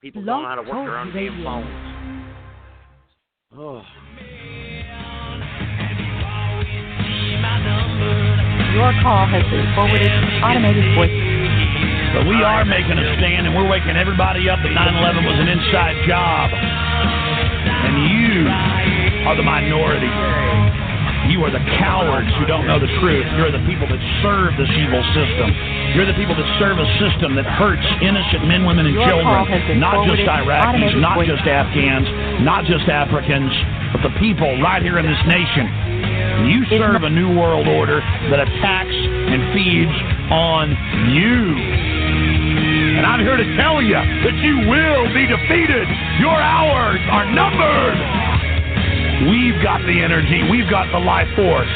People don't know how to work their own damn phones. Oh. Your call has been forwarded to automated voice. But we are making a stand, and we're waking everybody up that 9/11 was an inside job. And you are the minority. You are the cowards who don't know the truth. You're the people that serve this evil system. You're the people that serve a system that hurts innocent men, women, and children. Not just Iraqis, not just Afghans, not just Africans, but the people right here in this nation. And you serve a new world order that attacks and feeds on you. And I'm here to tell you that you will be defeated. Your hours are numbered. We've got the energy. We've got the life force.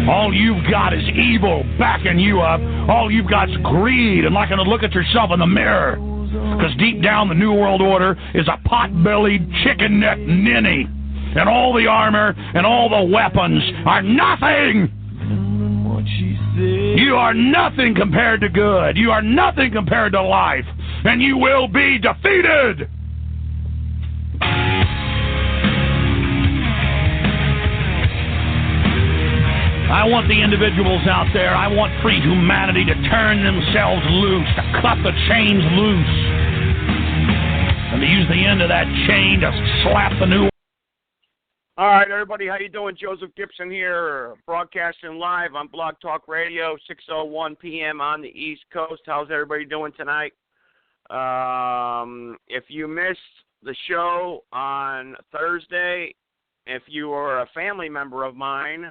All you've got is evil backing you up. All you've got is greed and liking to look at yourself in the mirror. Because deep down, the New World Order is a pot-bellied, chicken-necked ninny. And all the armor and all the weapons are nothing. You are nothing compared to good. You are nothing compared to life. And you will be defeated. I want the individuals out there, I want free humanity to turn themselves loose, to cut the chains loose, and to use the end of that chain to slap the new. All right, everybody, how you doing? Joseph Gibson here, broadcasting live on Blog Talk Radio, 6:01 p.m. on the East Coast. How's everybody doing tonight? If you missed the show on Thursday, if you are a family member of mine,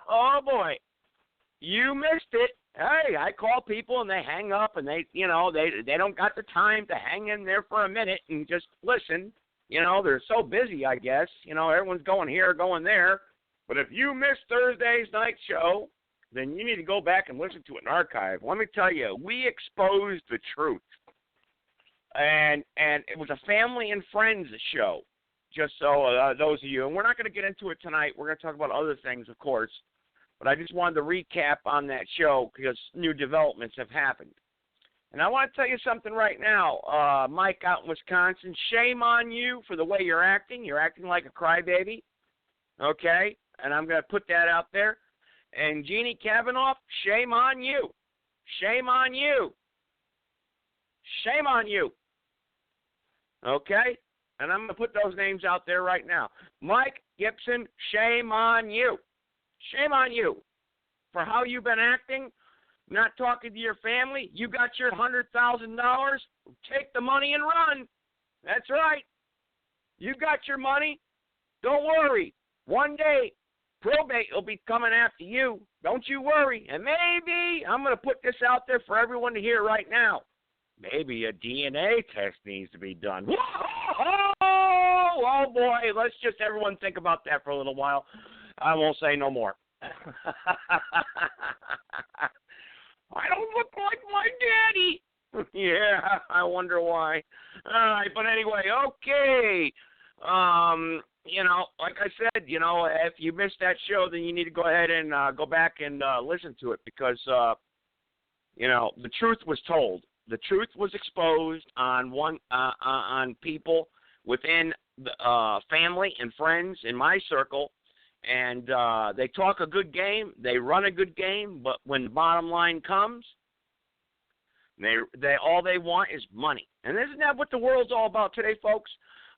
oh boy, you missed it. Hey, I call people and they hang up and they don't got the time to hang in there for a minute and just listen. They're so busy, I guess. Everyone's going here, going there. But if you missed Thursday's night show, then you need to go back and listen to an archive. Let me tell you, we exposed the truth. And it was a family and friends show. Just so those of you, and we're not going to get into it tonight. We're going to talk about other things, of course. But I just wanted to recap on that show because new developments have happened. And I want to tell you something right now. Mike out in Wisconsin, shame on you for the way you're acting. You're acting like a crybaby. Okay? And I'm going to put that out there. And Jeannie Kavanaugh, shame on you. Shame on you. Shame on you. Okay? And I'm going to put those names out there right now. Mike Gibson, shame on you. Shame on you for how you've been acting, not talking to your family. You got your $100,000. Take the money and run. That's right. You got your money. Don't worry. One day, probate will be coming after you. Don't you worry. And maybe, I'm going to put this out there for everyone to hear right now. Maybe a DNA test needs to be done. Oh, boy. Let's just everyone think about that for a little while. I won't say no more. I don't look like my daddy. Yeah, I wonder why. All right, but anyway, okay. Like I said, if you missed that show, then you need to go ahead and go back and listen to it because, the truth was told. The truth was exposed on people within the family and friends in my circle, and they talk a good game, they run a good game, but when the bottom line comes, they all they want is money. And isn't that what the world's all about today, folks?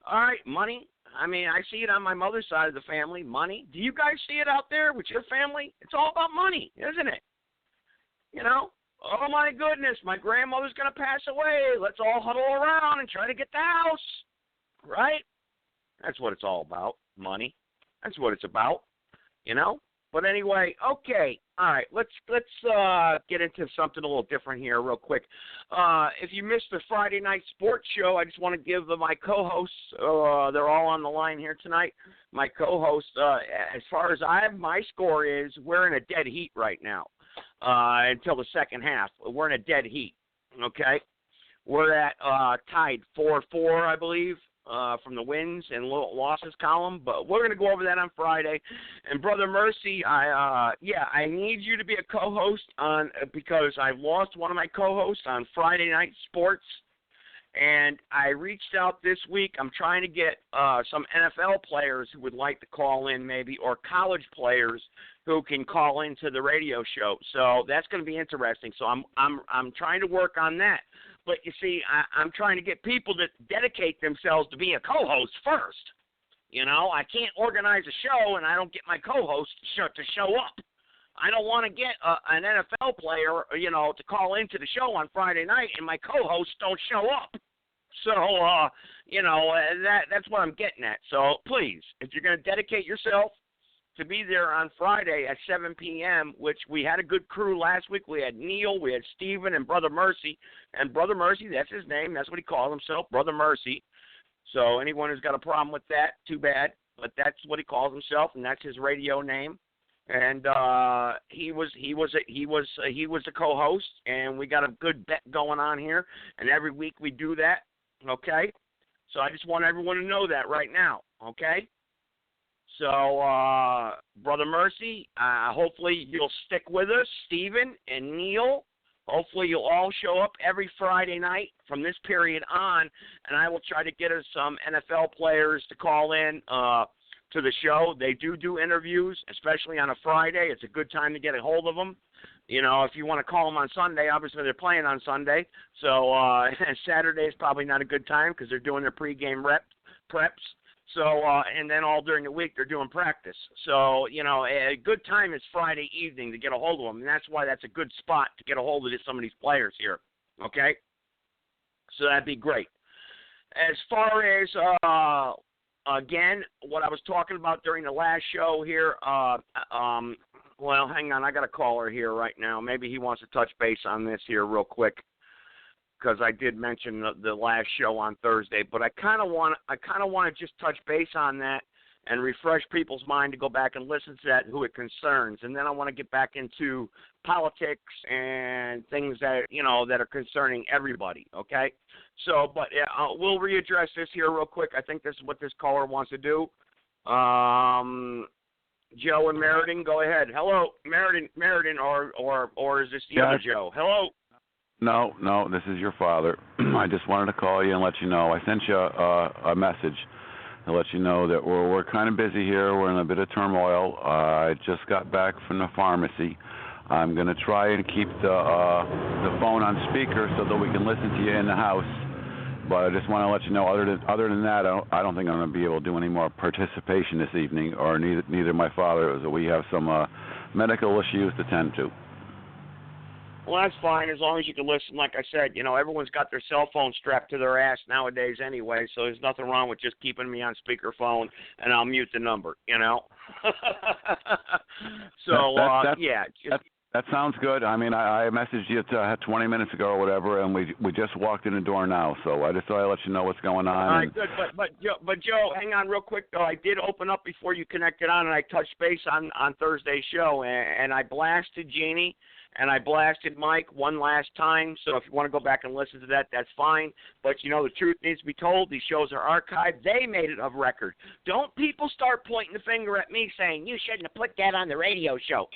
All right, money. I mean, I see it on my mother's side of the family, money. Do you guys see it out there with your family? It's all about money, isn't it? Oh, my goodness, my grandmother's going to pass away. Let's all huddle around and try to get the house, right? That's what it's all about, money. That's what it's about, But anyway, okay, all right, let's get into something a little different here real quick. If you missed the Friday night sports show, I just want to give my co-hosts, they're all on the line here tonight, my co-hosts, as far as my score is, we're in a dead heat right now. Until the second half. We're in a dead heat, okay? We're at tied 4-4, I believe, from the wins and losses column, but we're going to go over that on Friday. And Brother Mercy, I need you to be a co-host because I've lost one of my co-hosts on Friday night sports, And I reached out this week. I'm trying to get some NFL players who would like to call in maybe, or college players who can call into the radio show. So that's going to be interesting. So I'm trying to work on that. But you see, I'm trying to get people that dedicate themselves to being a co-host first. You know, I can't organize a show and I don't get my co-host to show up. I don't want to get an NFL player, you know, to call into the show on Friday night and my co-hosts don't show up. So, you know, that's what I'm getting at. So please, if you're going to dedicate yourself to be there on Friday at 7 p.m., which we had a good crew last week. We had Neil, we had Steven, and Brother Mercy. And Brother Mercy, that's his name. That's what he calls himself, Brother Mercy. So anyone who's got a problem with that, too bad. But that's what he calls himself, and that's his radio name. And he was the co-host, and we got a good bet going on here. And every week we do that, okay? So I just want everyone to know that right now, okay? So, Brother Mercy, hopefully you'll stick with us. Stephen and Neil, hopefully you'll all show up every Friday night from this period on, and I will try to get us some NFL players to call in to the show. They do interviews, especially on a Friday. It's a good time to get a hold of them. You know, if you want to call them on Sunday, obviously they're playing on Sunday. So Saturday is probably not a good time because they're doing their pregame preps. So, and then all during the week they're doing practice. So, you know, a good time is Friday evening to get a hold of them, and that's why that's a good spot to get a hold of some of these players here, okay? So that'd be great. As far as, again, what I was talking about during the last show here, well, hang on, I got a caller here right now. Maybe he wants to touch base on this here real quick, because I did mention the last show on Thursday, but I kind of want to just touch base on that and refresh people's mind to go back and listen to that who it concerns, and then I want to get back into politics and things that that are concerning everybody. Okay, so but we'll readdress this here real quick. I think this is what this caller wants to do. Joe and Meriden, go ahead. Hello, Meriden, or is this the other Joe? Hello. No, this is your father. I just wanted to call you and let you know. I sent you a message to let you know that we're kind of busy here. We're in a bit of turmoil. I just got back from the pharmacy. I'm going to try and keep the phone on speaker so that we can listen to you in the house. But I just want to let you know, other than that, I don't think I'm going to be able to do any more participation this evening, or neither my father. We have some medical issues to tend to. Well, that's fine as long as you can listen. Like I said, everyone's got their cell phone strapped to their ass nowadays anyway, so there's nothing wrong with just keeping me on speakerphone, and I'll mute the number, So, yeah. That sounds good. I mean, I messaged you 20 minutes ago or whatever, and we just walked in the door now, so I just thought I'd let you know what's going on. All right, good. But Joe, hang on real quick, though. I did open up before you connected on, and I touched base on Thursday's show, and I blasted Jeannie. And I blasted Mike one last time, so if you want to go back and listen to that, that's fine. But, the truth needs to be told. These shows are archived. They made it of record. Don't people start pointing the finger at me saying, you shouldn't have put that on the radio show.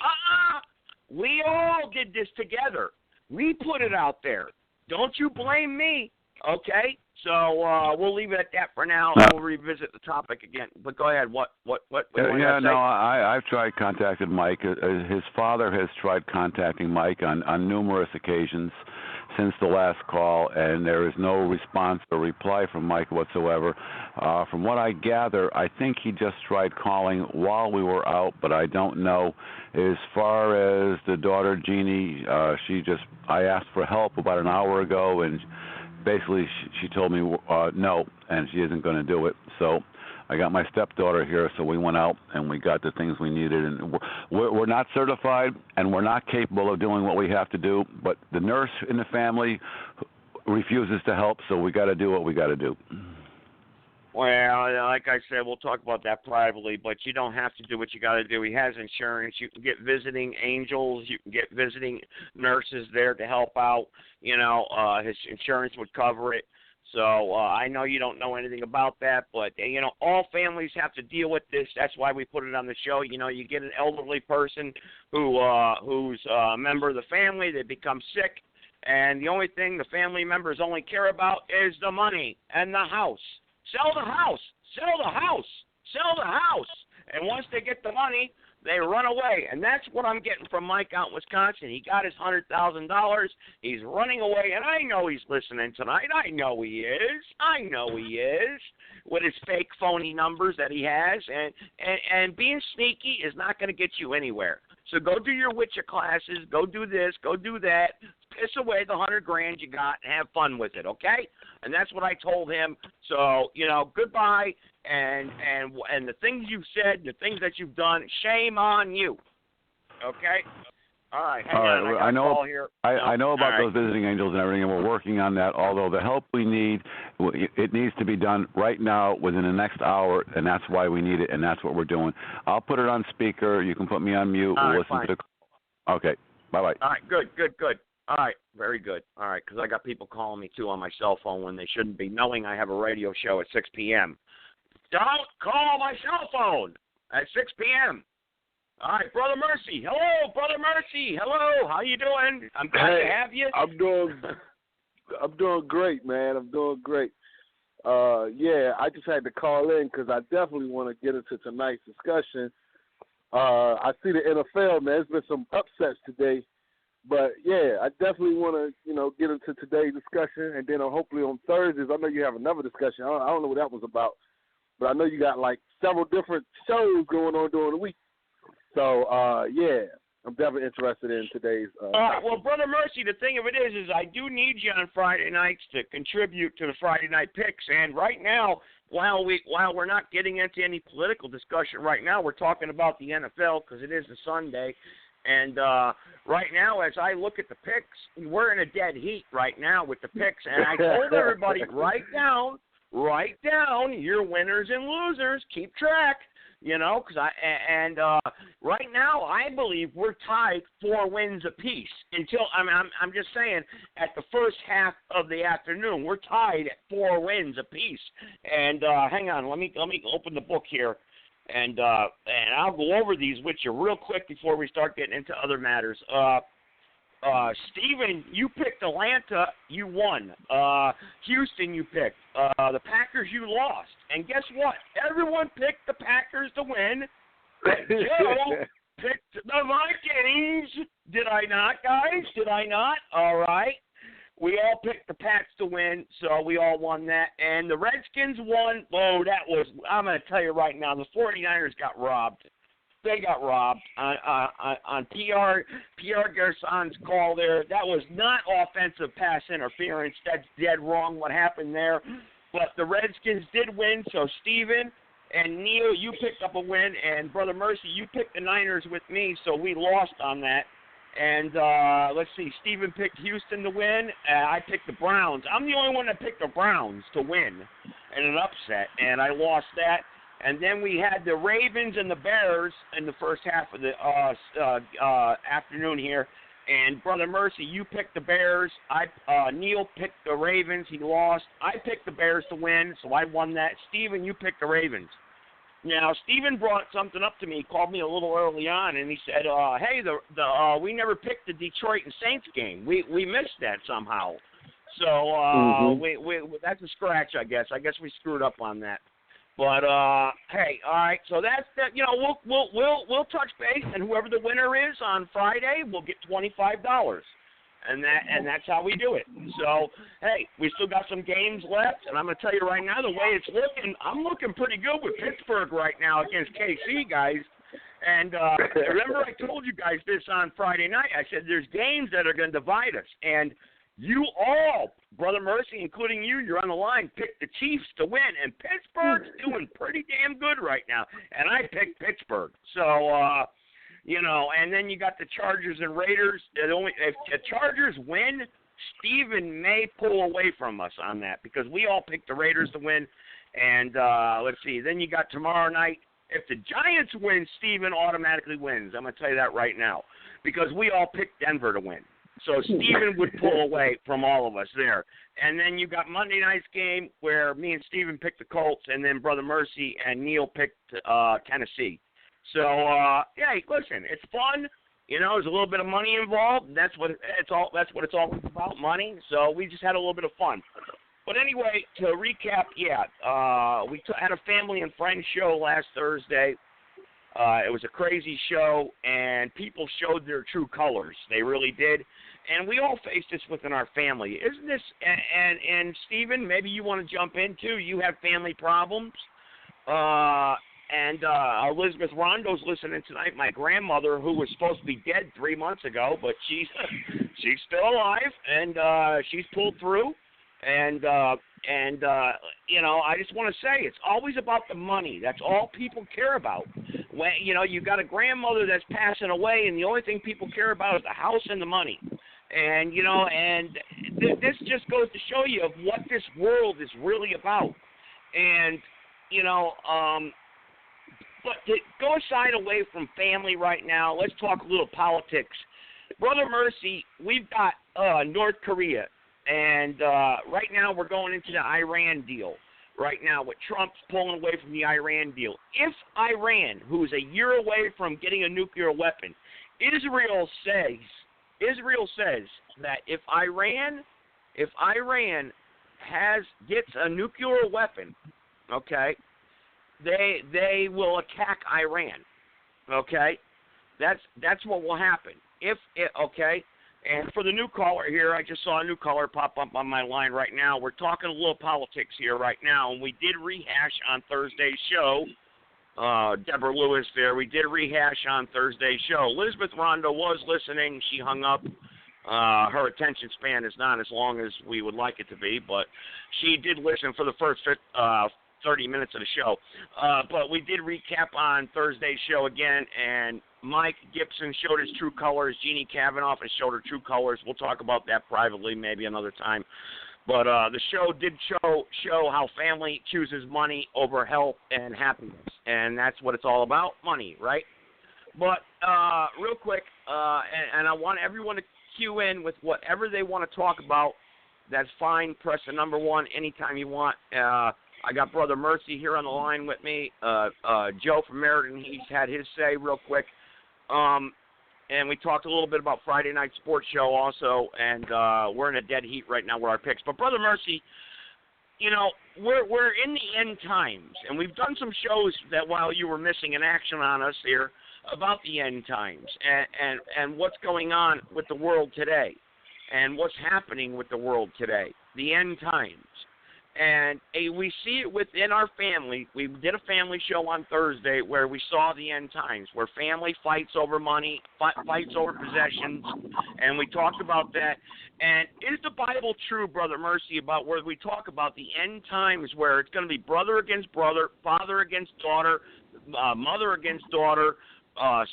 We all did this together. We put it out there. Don't you blame me, okay? So we'll leave it at that for now, and we'll revisit the topic again. But go ahead. What I've tried contacting Mike. His father has tried contacting Mike on numerous occasions since the last call, and there is no response or reply from Mike whatsoever. From what I gather, I think he just tried calling while we were out, but I don't know. As far as the daughter, Jeannie, I asked for help about an hour ago, and basically she told me no, and she isn't going to do it. So I got my stepdaughter here, so we went out and we got the things we needed. And we're not certified, and we're not capable of doing what we have to do, but the nurse in the family refuses to help, so we got to do what we got to do. Well, like I said, we'll talk about that privately, but you don't have to do what you got to do. He has insurance. You can get visiting angels. You can get visiting nurses there to help out. His insurance would cover it. So I know you don't know anything about that, but, all families have to deal with this. That's why we put it on the show. You get an elderly person who's a member of the family. They become sick. And the only thing the family members only care about is the money and the house. Sell the house. Sell the house. Sell the house. And once they get the money, they run away. And that's what I'm getting from Mike out in Wisconsin. He got his $100,000. He's running away. And I know he's listening tonight. I know he is. I know he is. With his fake, phony numbers that he has. And being sneaky is not going to get you anywhere. So go do your Witcher classes. Go do this. Go do that. Piss away the $100,000 you got and have fun with it, okay? And that's what I told him. So, goodbye. And the things you've said, the things that you've done, shame on you. Okay? All right. Hang on. I know. Call here. I know about those visiting angels and everything, and we're working on that. Although the help we need, it needs to be done right now, within the next hour, and that's why we need it, and that's what we're doing. I'll put it on speaker. You can put me on mute. We'll listen to the. Okay. Bye-bye. All right. Good. All right. Very good. All right. Because I got people calling me, too, on my cell phone when they shouldn't be, knowing I have a radio show at 6 p.m. Don't call my cell phone at 6 p.m. All right, Brother Mercy. Hello, Brother Mercy. Hello. How you doing? I'm glad to have you. I'm doing great, man. I'm doing great. I just had to call in because I definitely want to get into tonight's discussion. I see the NFL, man. There's been some upsets today. But, I definitely want to, get into today's discussion. And then hopefully on Thursdays, I know you have another discussion. I don't know what that was about. But I know you got, several different shows going on during the week. So, I'm definitely interested in today's all right, well, Brother Mercy, the thing of it is I do need you on Friday nights to contribute to the Friday night picks. And right now, while we're not getting into any political discussion right now, we're talking about the NFL because it is a Sunday. And right now, as I look at the picks, we're in a dead heat right now with the picks. And I told everybody, write down your winners and losers. Keep track, because right now I believe we're tied 4 wins apiece until I'm just saying at the first half of the afternoon we're tied at 4 wins apiece. And hang on, let me open the book here. And I'll go over these with you real quick before we start getting into other matters. Steven, you picked Atlanta, you won. Houston, you picked. The Packers, you lost. And guess what? Everyone picked the Packers to win. Joe picked the Vikings. Did I not, guys? Did I not? All right. We all picked the Pats to win, so we all won that. And the Redskins won. Oh, I'm going to tell you right now, the 49ers got robbed. They got robbed on Pierre Garçon's call there. That was not offensive pass interference. That's dead wrong what happened there. But the Redskins did win, so Steven and Neil, you picked up a win. And Brother Mercy, you picked the Niners with me, so we lost on that. And let's see, Steven picked Houston to win. I picked the Browns. I'm the only one that picked the Browns to win in an upset, and I lost that. And then we had the Ravens and the Bears in the first half of the afternoon here. And Brother Mercy, you picked the Bears. Neil picked the Ravens. He lost. I picked the Bears to win, so I won that. Steven, you picked the Ravens. Now, Steven brought something up to me. He called me a little early on, and he said, hey, we never picked the Detroit and Saints game. We missed that somehow. So that's a scratch, I guess. I guess we screwed up on that. But hey, all right. So that's that. We'll touch base, and whoever the winner is on Friday will get $25. And that's how we do it. So, hey, we still got some games left, and I'm going to tell you right now, the way it's looking, I'm looking pretty good with Pittsburgh right now against KC, guys. And remember I told you guys this on Friday night. I said there's games that are going to divide us. And you all, Brother Mercy, including you're on the line, picked the Chiefs to win. And Pittsburgh's doing pretty damn good right now. And I picked Pittsburgh. So, and then you got the Chargers and Raiders. If the Chargers win, Steven may pull away from us on that because we all picked the Raiders to win. And let's see. Then you got tomorrow night. If the Giants win, Steven automatically wins. I'm going to tell you that right now because we all picked Denver to win. So Steven would pull away from all of us there. And then you got Monday night's game where me and Steven picked the Colts, and then Brother Mercy and Neil picked Tennessee. So, listen, it's fun. You know, there's a little bit of money involved. That's what it's all about, money. So we just had a little bit of fun. But anyway, to recap, we had a family and friends show last Thursday. It was a crazy show, and people showed their true colors. They really did. And we all face this within our family. Isn't this, and Stephen, maybe you want to jump in too. You have family problems. And Elizabeth Rondo's listening tonight. My grandmother, who was supposed to be dead 3 months ago, but she's still alive, and she's pulled through. And you know, I just want to say it's always about the money. That's all people care about. When you got a grandmother that's passing away, and the only thing people care about is the house and the money. And this just goes to show you of what this world is really about. And but to go aside away from family right now, let's talk a little politics. Brother Mercy, we've got North Korea. And right now we're going into the Iran deal. Right now, with Trump's pulling away from the Iran deal. If Iran, who is a year away from getting a nuclear weapon, Israel says that if Iran gets a nuclear weapon, okay, they will attack Iran. Okay, that's what will happen. And for the new caller here, I just saw a new caller pop up on my line right now. We're talking a little politics here right now, and we did rehash on Thursday's show. Deborah Lewis there. We did rehash on Thursday's show. Elizabeth Rondo was listening. She hung up. Her attention span is not as long as we would like it to be, but she did listen for the first 30 minutes of the show. But we did recap on Thursday's show again, and Mike Gibson showed his true colors. Jeannie Kavanaugh has showed her true colors. We'll talk about that privately maybe another time. But the show did show how family chooses money over health and happiness, and that's what it's all about, money, right? But real quick, and I want everyone to cue in with whatever they want to talk about. That's fine. Press the number 1 anytime you want. I got Brother Mercy here on the line with me. Joe from Meriden, he's had his say real quick. And we talked a little bit about Friday Night Sports Show also, and we're in a dead heat right now with our picks. But Brother Mercy, we're in the end times, and we've done some shows that while you were missing in action on us here about the end times and what's going on with the world today and what's happening with the world today, the end times. And we see it within our family. We did a family show on Thursday where we saw the end times, where family fights over money, fights over possessions, and we talked about that. And is the Bible true, Brother Mercy, about where we talk about the end times where it's going to be brother against brother, father against daughter, mother against daughter,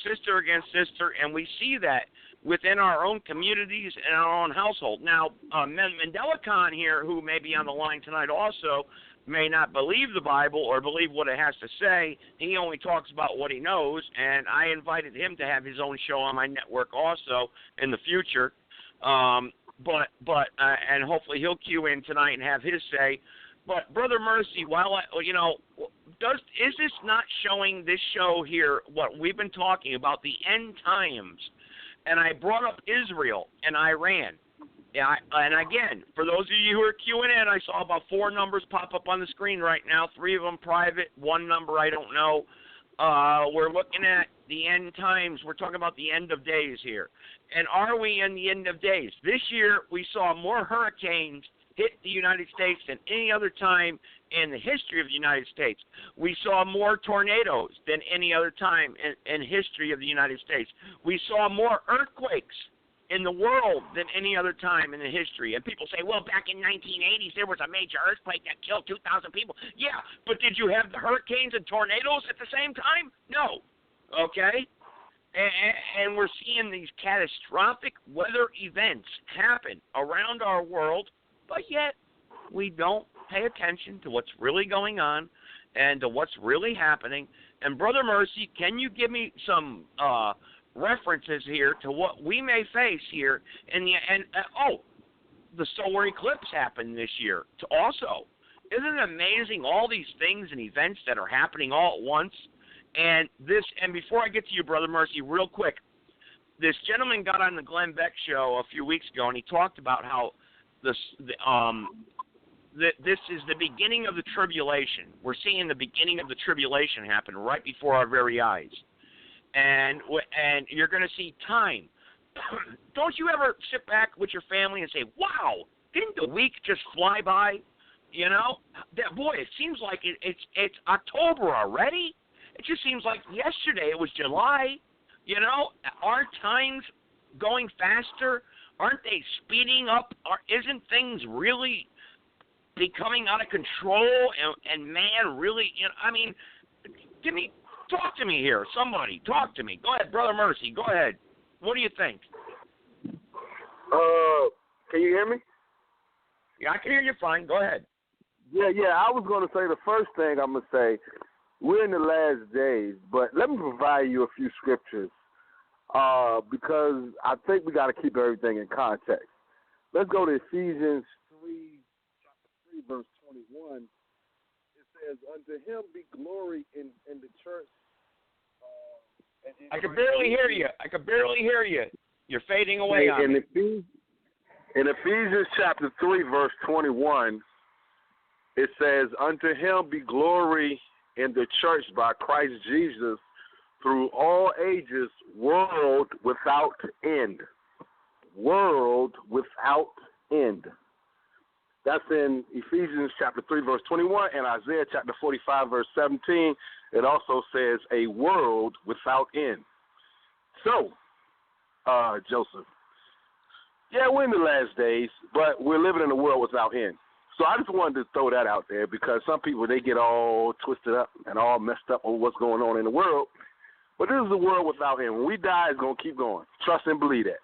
sister against sister, and we see that within our own communities and our own household. Now, Mandela Khan here, who may be on the line tonight also, may not believe the Bible or believe what it has to say. He only talks about what he knows, and I invited him to have his own show on my network also in the future. And hopefully he'll cue in tonight and have his say. But Brother Mercy, is this not showing this show here what we've been talking about, the end times? And I brought up Israel and Iran. And again, for those of you who are queuing in, I saw about 4 numbers pop up on the screen right now, 3 of them private, 1 number I don't know. We're looking at the end times. We're talking about the end of days here. And are we in the end of days? This year we saw more hurricanes hit the United States than any other time in the history of the United States. We saw more tornadoes than any other time in history of the United States. We saw more earthquakes in the world than any other time in the history. And people say, well, back in 1980s, there was a major earthquake that killed 2,000 people. Yeah, but did you have the hurricanes and tornadoes at the same time? No. Okay? And we're seeing these catastrophic weather events happen around our world, but yet we don't pay attention to what's really going on and to what's really happening. And Brother Mercy, can you give me some references here to what we may face here in the solar eclipse happened this year also. Isn't it amazing all these things and events that are happening all at once? And before I get to you, Brother Mercy, real quick, this gentleman got on the Glenn Beck show a few weeks ago, and he talked about how this is the beginning of the tribulation. We're seeing the beginning of the tribulation happen right before our very eyes, and you're going to see time. Don't you ever sit back with your family and say, "Wow, didn't the week just fly by?" You know, boy, it seems like it's October already. It just seems like yesterday it was July. You know, aren't times going faster? Aren't they speeding up? Isn't things really becoming out of control? And man, really, you know, I mean, talk to me here. Somebody, talk to me. Go ahead, Brother Mercy. Go ahead. What do you think? Can you hear me? Yeah, I can hear you fine. Go ahead. Yeah. I was going to say the first thing I'm going to say, we're in the last days, but let me provide you a few scriptures because I think we got to keep everything in context. Let's go to Ephesians 3, chapter 3, verse 21. It says, "Unto him be glory in the church." I can barely hear you. You're fading away on me. In Ephesians chapter 3, verse 21, it says, "Unto him be glory in the church by Christ Jesus through all ages, world without end." World without end. That's in Ephesians chapter 3, verse 21, and Isaiah chapter 45, verse 17. It also says a world without end. So, Joseph, yeah, we're in the last days, but we're living in a world without end. So I just wanted to throw that out there because some people, they get all twisted up and all messed up on what's going on in the world. But this is a world without end. When we die, it's going to keep going. Trust and believe that.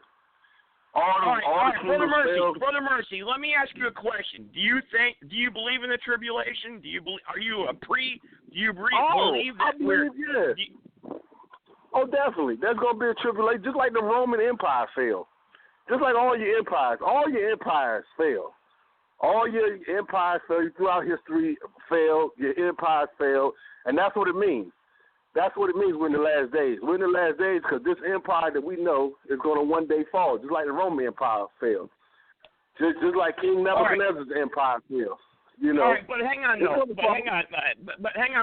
All right, Brother Mercy, let me ask you a question. Do you believe in the tribulation? Do you believe that Oh, definitely. There's going to be a tribulation, just like the Roman Empire fell. Just like all your empires fail. All your empires fail. Throughout history failed. Your empires failed. And that's what it means. That's what it means we're in the last days. We're in the last days because this empire that we know is going to one day fall, just like the Roman Empire failed. Just like King Nebuchadnezzar's empire failed. You know. All right, but hang on,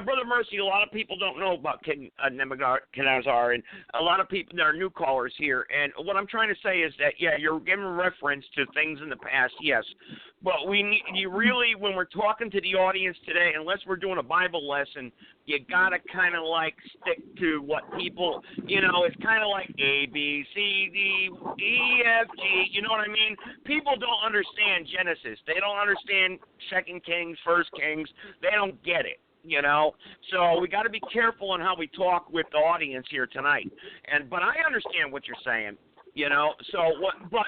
Brother Mercy. A lot of people don't know about King Nebuchadnezzar, and a lot of people, there are new callers here. And what I'm trying to say is that, yeah, you're giving reference to things in the past, yes, but you really, when we're talking to the audience today, unless we're doing a Bible lesson, you gotta kind of like stick to what people, you know, it's kind of like A, B, C, D, E, F, G. You know what I mean? People don't understand Genesis. They don't understand 2 Kings, 1 Kings. They don't get it, you know. So we got to be careful on how we talk with the audience here tonight. But I understand what you're saying, you know. So what? But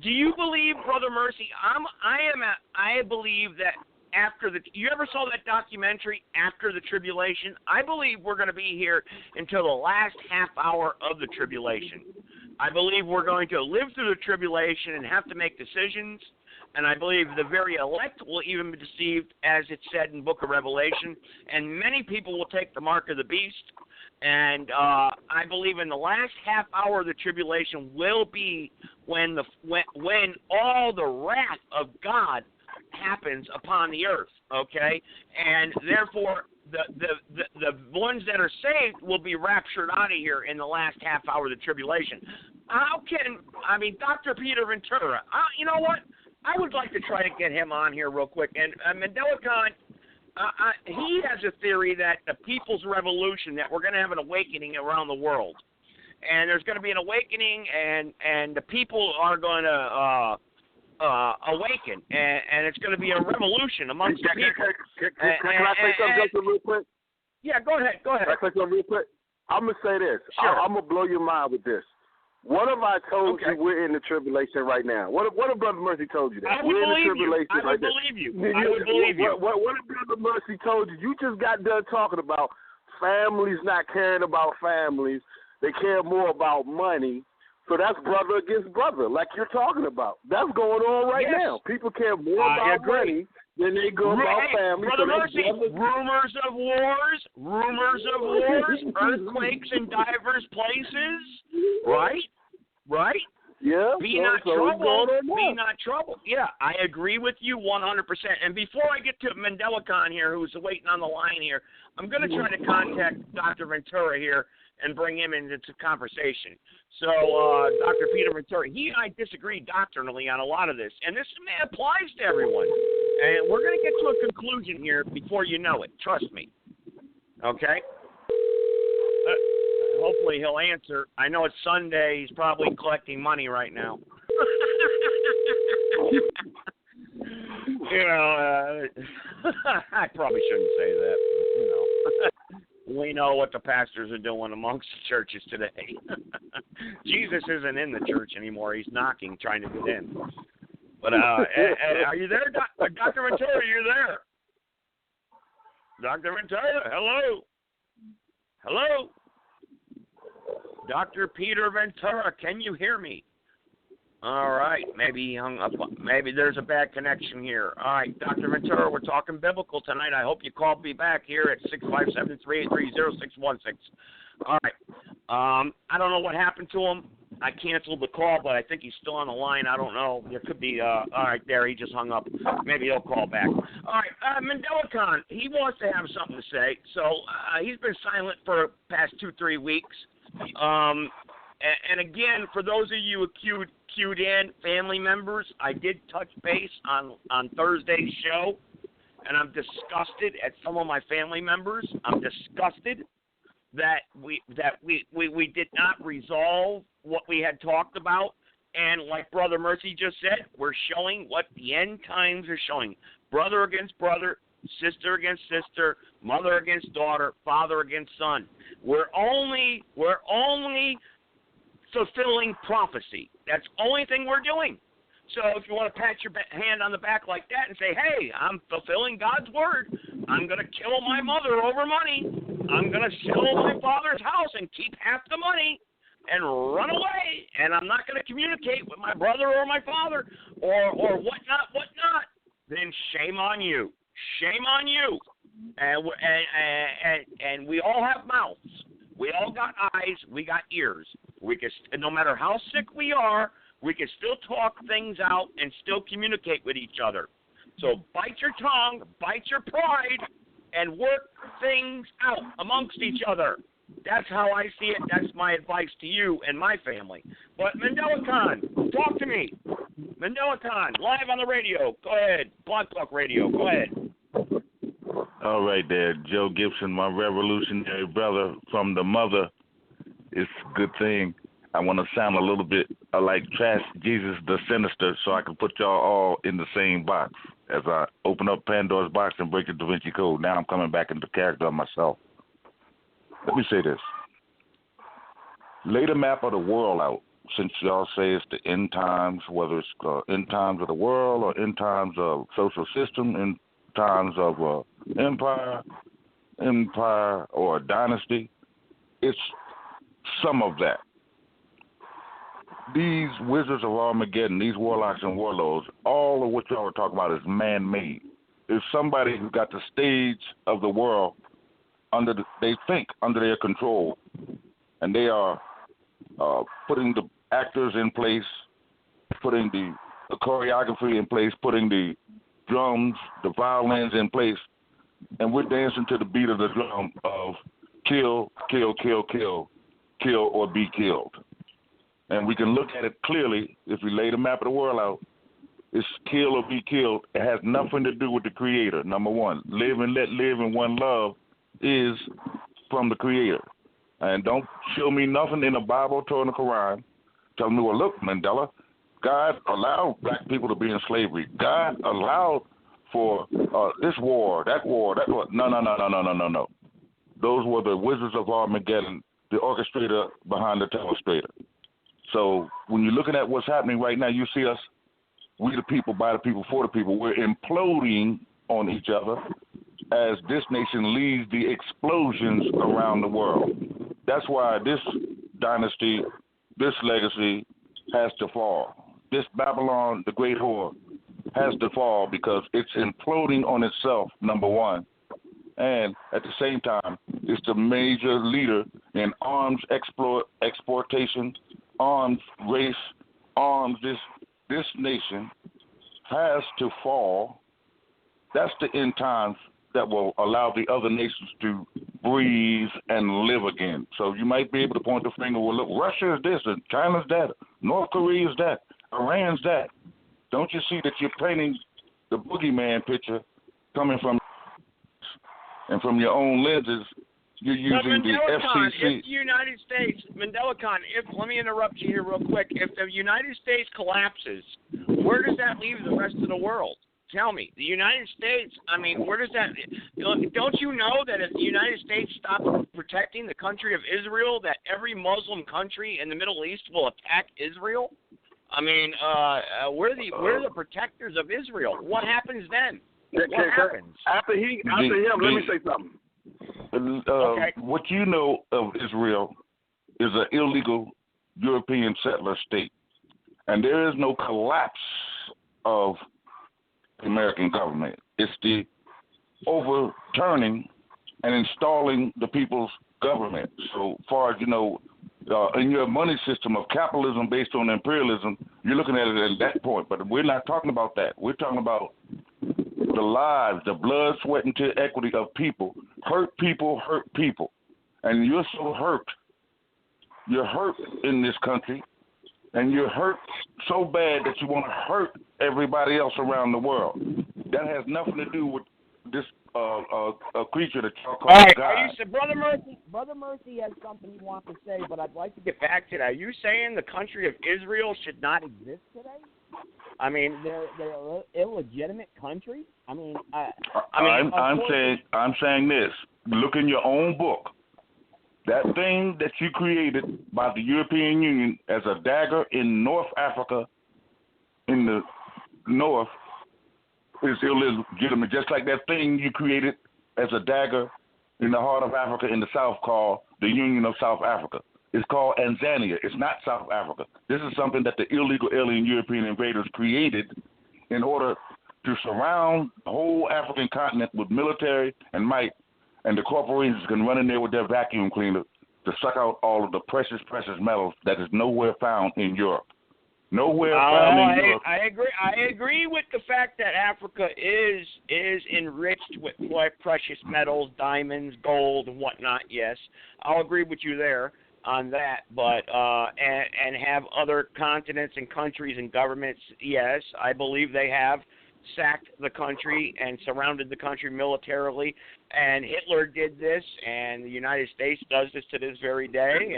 do you believe, Brother Mercy? I believe that after you ever saw that documentary After the Tribulation? I believe we're going to be here until the last half hour of the tribulation. I believe we're going to live through the tribulation and have to make decisions. And I believe the very elect will even be deceived, as it said in the book of Revelation. And many people will take the mark of the beast. And I believe in the last half hour of the tribulation will be when all the wrath of God happens upon the earth, okay? And therefore, the ones that are saved will be raptured out of here in the last half hour of the tribulation. Dr. Peter Ventura, you know what? I would like to try to get him on here real quick. And Mandela Khan, he has a theory that the People's Revolution, that we're going to have an awakening around the world. And there's going to be an awakening, and the people are going to awaken, and it's going to be a revolution amongst the people. Can I say something, Justin, real quick? Yeah, go ahead. Can I say something real quick? I'm going to say this. Sure. I'm going to blow your mind with this. What have I told you we're in the tribulation right now? What if Brother Mercy told you that? I would believe you. I would believe you. What if Brother Mercy told you? You just got done talking about families not caring about families. They care more about money. So that's brother against brother, like you're talking about. That's going on right now. People care more about money than they go about family. Brother Mercy, rumors of wars, earthquakes in diverse places, right? right? Yeah. Be so, not so troubled. it's going Be on not troubled. Yeah, I agree with you 100%. And before I get to MandelaCon here, who's waiting on the line here, I'm going to try to contact Dr. Ventura here and bring him into conversation. So, Dr. Peter Ventura, he and I disagree doctrinally on a lot of this, and this applies to everyone. And we're going to get to a conclusion here before you know it. Trust me. Okay? Hopefully he'll answer. I know it's Sunday. He's probably collecting money right now. I probably shouldn't say that. We know what the pastors are doing amongst the churches today. Jesus isn't in the church anymore. He's knocking, trying to get in. But are you there, Dr. Ventura? Are you there? Dr. Ventura, hello? Hello? Dr. Peter Ventura, can you hear me? All right, maybe he hung up. Maybe there's a bad connection here. All right, Dr. Ventura, we're talking biblical tonight. I hope you call me back here at 657-383-0616. All right. I don't know what happened to him. I canceled the call, but I think he's still on the line. I don't know. There could be. All right, there. He just hung up. Maybe he'll call back. All right, MandelaCon, he wants to have something to say. So he's been silent for the past 2-3 weeks. And again, for those of you queued in, family members, I did touch base on Thursday's show, and I'm disgusted at some of my family members. I'm disgusted that we did not resolve what we had talked about. And like Brother Mercy just said, we're showing what the end times are showing. Brother against brother, sister against sister, mother against daughter, father against son. We're only fulfilling prophecy. That's the only thing we're doing. So if you want to pat your hand on the back like that and say, hey, I'm fulfilling God's word. I'm going to kill my mother over money. I'm going to sell my father's house and keep half the money and run away. And I'm not going to communicate with my brother or my father or whatnot. Then shame on you. Shame on you. And we all have mouths. We all got eyes. We got ears. We can, no matter how sick we are, we can still talk things out and still communicate with each other. So bite your tongue, bite your pride, and work things out amongst each other. That's how I see it. That's my advice to you and my family. But MandelaCon, talk to me. MandelaCon, live on the radio. Go ahead. Blog Talk Radio. Go ahead. All right there, Joe Gibson, my revolutionary brother from the mother. It's a good thing. I want to sound a little bit like Trash Jesus the Sinister so I can put y'all all in the same box as I open up Pandora's box and break the Da Vinci Code. Now I'm coming back into character of myself. Let me say this. Lay the map of the world out, since y'all say it's the end times, whether it's end times of the world or end times of social system, end times of empire or a dynasty. It's some of that. These wizards of Armageddon, these warlocks and warlords, all of what y'all are talking about is man-made. It's somebody who got the stage of the world under their control, and they are putting the actors in place, putting the choreography in place, putting the drums, the violins in place, and we're dancing to the beat of the drum of kill, kill, kill, kill, kill or be killed. And we can look at it clearly if we lay the map of the world out. It's kill or be killed. It has nothing to do with the Creator, number one. Live and let live in one love is from the Creator. And don't show me nothing in the Bible, Torah, and the Quran. Tell me, well, look, Mandela, God allowed black people to be in slavery. God allowed for this war, that war, that war. No. Those were the wizards of Armageddon, the orchestrator behind the telestrator. So when you're looking at what's happening right now, you see us, we the people, by the people, for the people. We're imploding on each other as this nation leads the explosions around the world. That's why this dynasty, this legacy has to fall. This Babylon, the great whore, has to fall because it's imploding on itself, number one. And at the same time, it's the major leader in arms exportation, arms race, arms this nation has to fall. That's the end times that will allow the other nations to breathe and live again. So you might be able to point the finger, well, look, Russia is this, and China's that, North Korea is that, Iran's that. Don't you see that you're painting the boogeyman picture coming from and from your own lenses? You're using the FCC. If the United States, let me interrupt you here real quick. If the United States collapses, where does that leave the rest of the world? Tell me. The United States, where does that... Don't you know that if the United States stops protecting the country of Israel, that every Muslim country in the Middle East will attack Israel? We're the protectors of Israel. What happens then? What happens? After him, let me say something. Okay. What you know of Israel is an illegal European settler state, and there is no collapse of the American government. It's the overturning and installing the people's government. So far as you know, in your money system of capitalism based on imperialism, you're looking at it at that point. But we're not talking about that. We're talking about the lives, the blood, sweat, and tear equity of people. Hurt people. And you're so hurt. You're hurt in this country, and you're hurt so bad that you want to hurt everybody else around the world. That has nothing to do with this creature that y'all call God. Brother Mercy has something he wants to say, but I'd like to get back to that. Are you saying the country of Israel should not exist today? They're an illegitimate country. I'm saying this. Look in your own book. That thing that you created by the European Union as a dagger in North Africa, in the north, is illegitimate. Just like that thing you created as a dagger in the heart of Africa in the south called the Union of South Africa. It's called Tanzania. It's not South Africa. This is something that the illegal alien European invaders created in order to surround the whole African continent with military and might, and the corporations can run in there with their vacuum cleaner to suck out all of the precious metals that is nowhere found in Europe. Nowhere found in Europe. I agree with the fact that Africa is enriched with precious metals, diamonds, gold, and whatnot. Yes, I'll agree with you there on that. But and have other continents and countries and governments. Yes, I believe they have sacked the country and surrounded the country militarily. And Hitler did this, and the United States does this to this very day.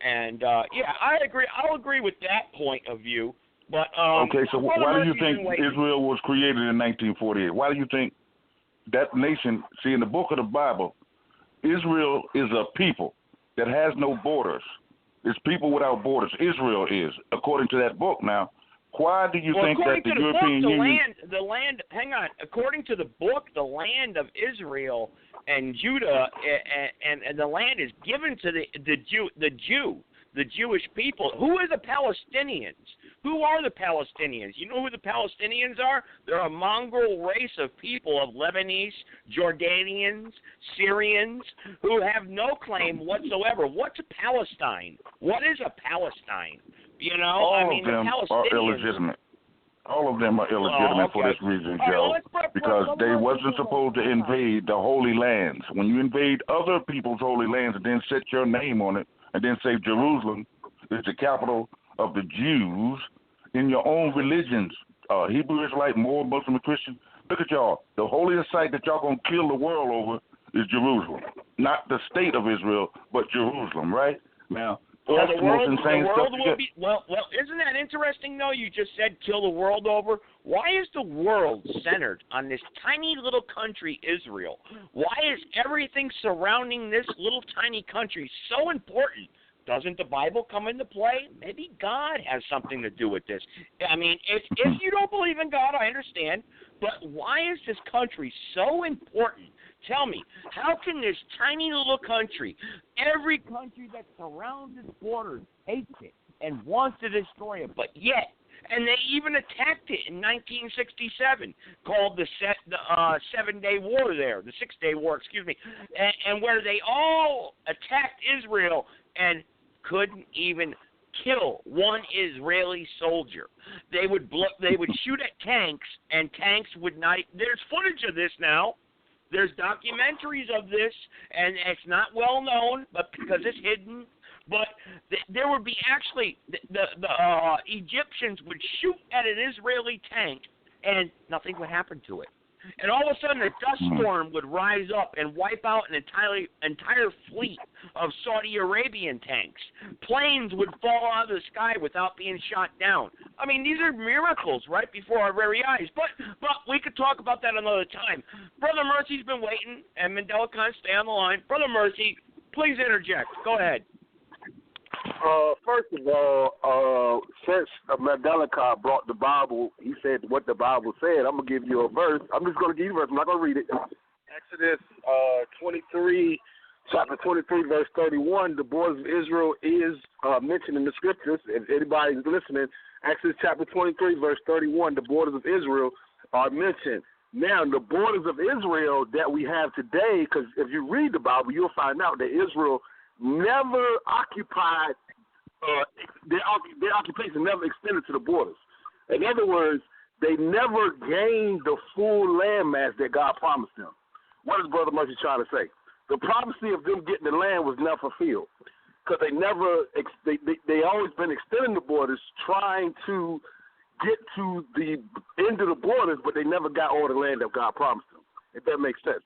And I agree. I'll agree with that point of view. But okay, so why do you think Israel was created in 1948? Why do you think that nation? See, in the book of the Bible, Israel is a people that has no borders. It's people without borders. Israel is, according to that book. Now, why do you think that the European Union? Hang on. According to the book, the land of Israel and Judah and the land is given to the Jewish people. Who are the Palestinians? Who are the Palestinians? You know who the Palestinians are? They're a mongrel race of people of Lebanese, Jordanians, Syrians, who have no claim whatsoever. What's a Palestine? What is a Palestine? You know, all of them are illegitimate. All of them are illegitimate for this reason, Joe, because they wasn't supposed to invade the Holy Lands. When you invade other people's holy lands and then set your name on it, and then say Jerusalem is the capital of the Jews in your own religions, Hebrew Israelite, Moor, Muslim, and Christian. Look at y'all. The holiest site that y'all going to kill the world over is Jerusalem. Not the state of Israel, but Jerusalem, right? Now, that's the most insane stuff to get. Well, isn't that interesting, though? You just said kill the world over. Why is the world centered on this tiny little country, Israel? Why is everything surrounding this little tiny country so important? Doesn't the Bible come into play? Maybe God has something to do with this. I mean, if you don't believe in God, I understand. But why is this country so important? Tell me, how can this tiny little country, every country that surrounds its borders, hates it and wants to destroy it, but yet, and they even attacked it in 1967, called the 7-Day War there, the 6-Day War, excuse me, and where they all attacked Israel and couldn't even kill one Israeli soldier. They would shoot at tanks, and tanks would not. There's footage of this now. There's documentaries of this, and it's not well known, but because it's hidden. But there would be actually the Egyptians would shoot at an Israeli tank, and nothing would happen to it. And all of a sudden, a dust storm would rise up and wipe out an entire fleet of Saudi Arabian tanks. Planes would fall out of the sky without being shot down. I mean, these are miracles right before our very eyes. But we could talk about that another time. Brother Mercy's been waiting, and Mandela Khan, stay on the line. Brother Mercy, please interject. Go ahead. First of all, since Mandela Khan brought the Bible, he said what the Bible said. I'm going to give you a verse. I'm just going to give you a verse. I'm not going to read it. Exodus 23, chapter 23, verse 31. The borders of Israel is mentioned in the scriptures. If anybody's listening, Exodus chapter 23, verse 31, the borders of Israel are mentioned. Now, the borders of Israel that we have today, because if you read the Bible, you'll find out that Israel never occupied, their occupation never extended to the borders. In other words, they never gained the full landmass that God promised them. What is Brother Mercy trying to say? The prophecy of them getting the land was never fulfilled because they always been extending the borders, trying to get to the end of the borders, but they never got all the land that God promised them, if that makes sense.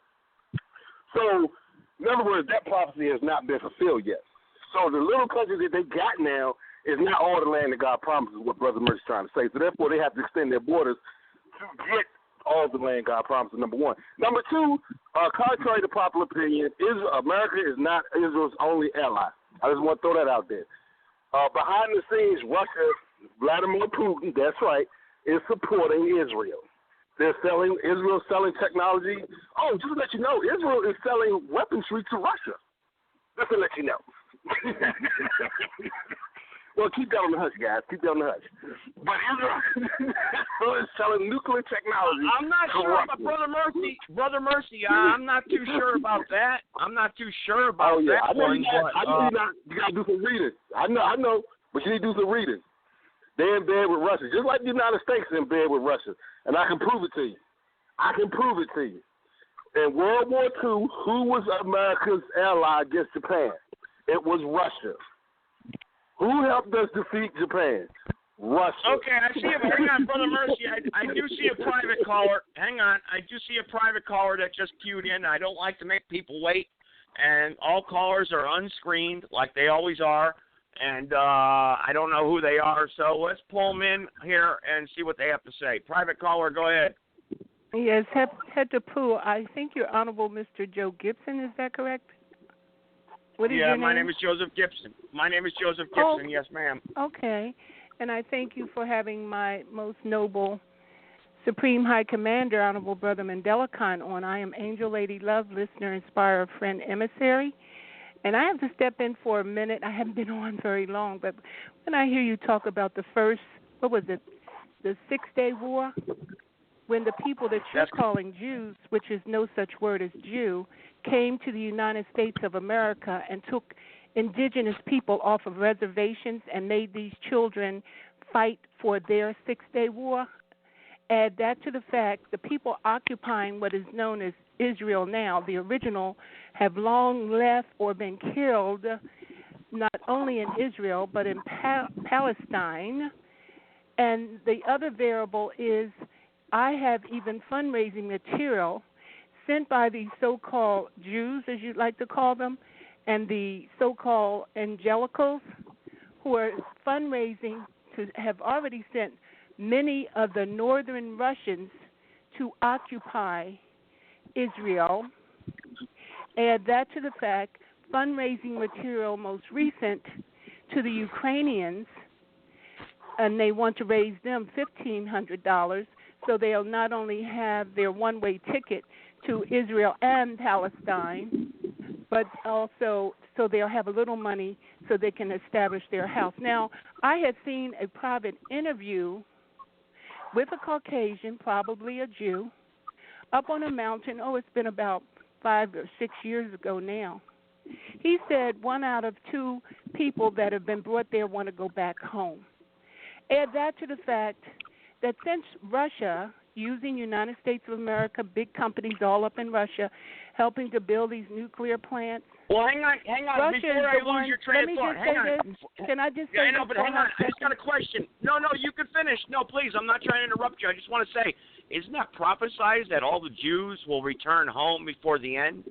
So, in other words, that prophecy has not been fulfilled yet. So the little country that they got now is not all the land that God promises, what Brother Mercy is trying to say. So therefore, they have to extend their borders to get all the land God promises, number one. Number two, contrary to popular opinion, America is not Israel's only ally. I just want to throw that out there. Behind the scenes, Russia, Vladimir Putin, that's right, is supporting Israel. Israel's selling technology. Oh, just to let you know, Israel is selling weaponry to Russia. Just to let you know. Well, keep that on the hush, guys. Keep that on the hush. But Israel is selling nuclear technology. I'm not sure about Brother Mercy. I'm not too sure about that. I'm not too sure about that. I know you got to do some reading. I know, but you need to do some reading. They're in bed with Russia, just like the United States is in bed with Russia. And I can prove it to you. In World War II, who was America's ally against Japan? It was Russia. Who helped us defeat Japan? Russia. Okay, I see hang on, Brother Mercy. I do see a private caller. Hang on. I do see a private caller that just queued in. I don't like to make people wait. And all callers are unscreened like they always are. And I don't know who they are, so let's pull them in here and see what they have to say. Private caller, go ahead. Yes, head to Pooh. I think you're Honorable Mr. Joe Gibson. Is that correct? What is your name? My name is Joseph Gibson. Yes, ma'am. Okay, and I thank you for having my most noble Supreme High Commander, Honorable Brother Mandela Khan, on. I am Angel Lady Love, listener, inspirer, friend, emissary. And I have to step in for a minute. I haven't been on very long, but when I hear you talk about the first, the 6-Day War, when the people that you're calling Jews, which is no such word as Jew, came to the United States of America and took indigenous people off of reservations and made these children fight for their 6-Day War, add that to the fact the people occupying what is known as Israel now, the original, have long left or been killed, not only in Israel but in Palestine. And the other variable is I have even fundraising material sent by the so-called Jews, as you'd like to call them, and the so-called evangelicals who are fundraising to have already sent many of the northern Russians to occupy Israel. Add that to the fact, fundraising material most recent to the Ukrainians, and they want to raise them $1,500 so they'll not only have their one-way ticket to Israel and Palestine, but also so they'll have a little money so they can establish their house. Now, I had seen a private interview with a Caucasian, probably a Jew, up on a mountain. It's been about 5 or 6 years ago now. He said 1 out of 2 people that have been brought there want to go back home. Add that to the fact that since Russia, using United States of America, big companies all up in Russia, helping to build these nuclear plants. Well, hang on. Russia Before I lose your train of thought, hang on. Can I just say I know, but hang on. I just got a question. No, you can finish. No, please. I'm not trying to interrupt you. I just want to say, isn't that prophesized that all the Jews will return home before the end?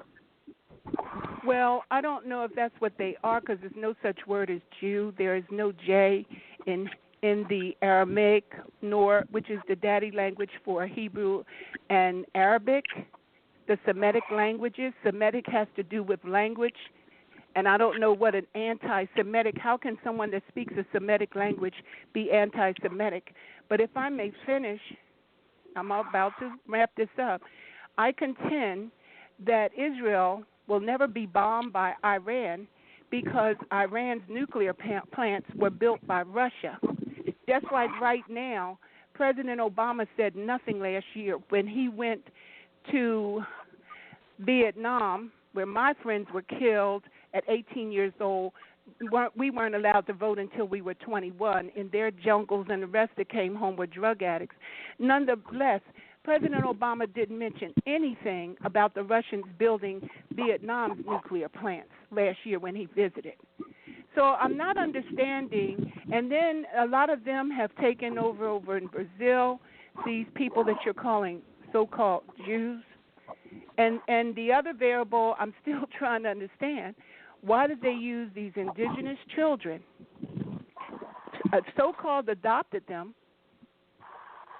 Well, I don't know if that's what they are, because there's no such word as Jew. There is no J in the Aramaic, nor, which is the daddy language for Hebrew and Arabic, the Semitic languages. Semitic has to do with language, and I don't know what an anti-Semitic, how can someone that speaks a Semitic language be anti-Semitic? But if I may finish, I'm about to wrap this up. I contend that Israel will never be bombed by Iran because Iran's nuclear plants were built by Russia. Just like right now, President Obama said nothing last year when he went to Vietnam, where my friends were killed at 18 years old. We weren't allowed to vote until we were 21 in their jungles, and the rest that came home were drug addicts. Nonetheless, President Obama didn't mention anything about the Russians building Vietnam's nuclear plants last year when he visited. So I'm not understanding. And then a lot of them have taken over in Brazil, these people that you're calling so-called Jews. And the other variable I'm still trying to understand, why did they use these indigenous children, so-called adopted them,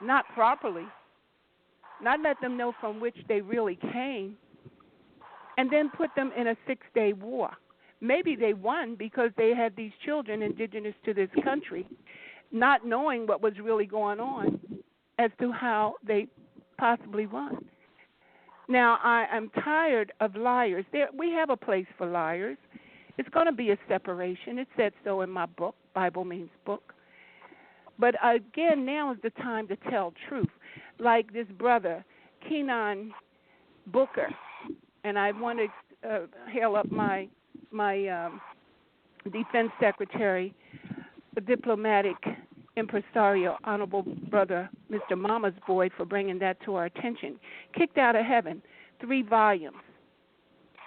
not properly, not let them know from which they really came, and then put them in a 6-day war? Maybe they won because they had these children indigenous to this country, not knowing what was really going on as to how they possibly won. Now, I am tired of liars. We have a place for liars. It's going to be a separation. It said so in my book. Bible means book. But again, now is the time to tell truth. Like this brother, Kenan Booker, and I want to hail up my defense secretary, the diplomatic impresario, honorable brother Mr. Mama's Boy, for bringing that to our attention. Kicked Out of Heaven, 3 volumes.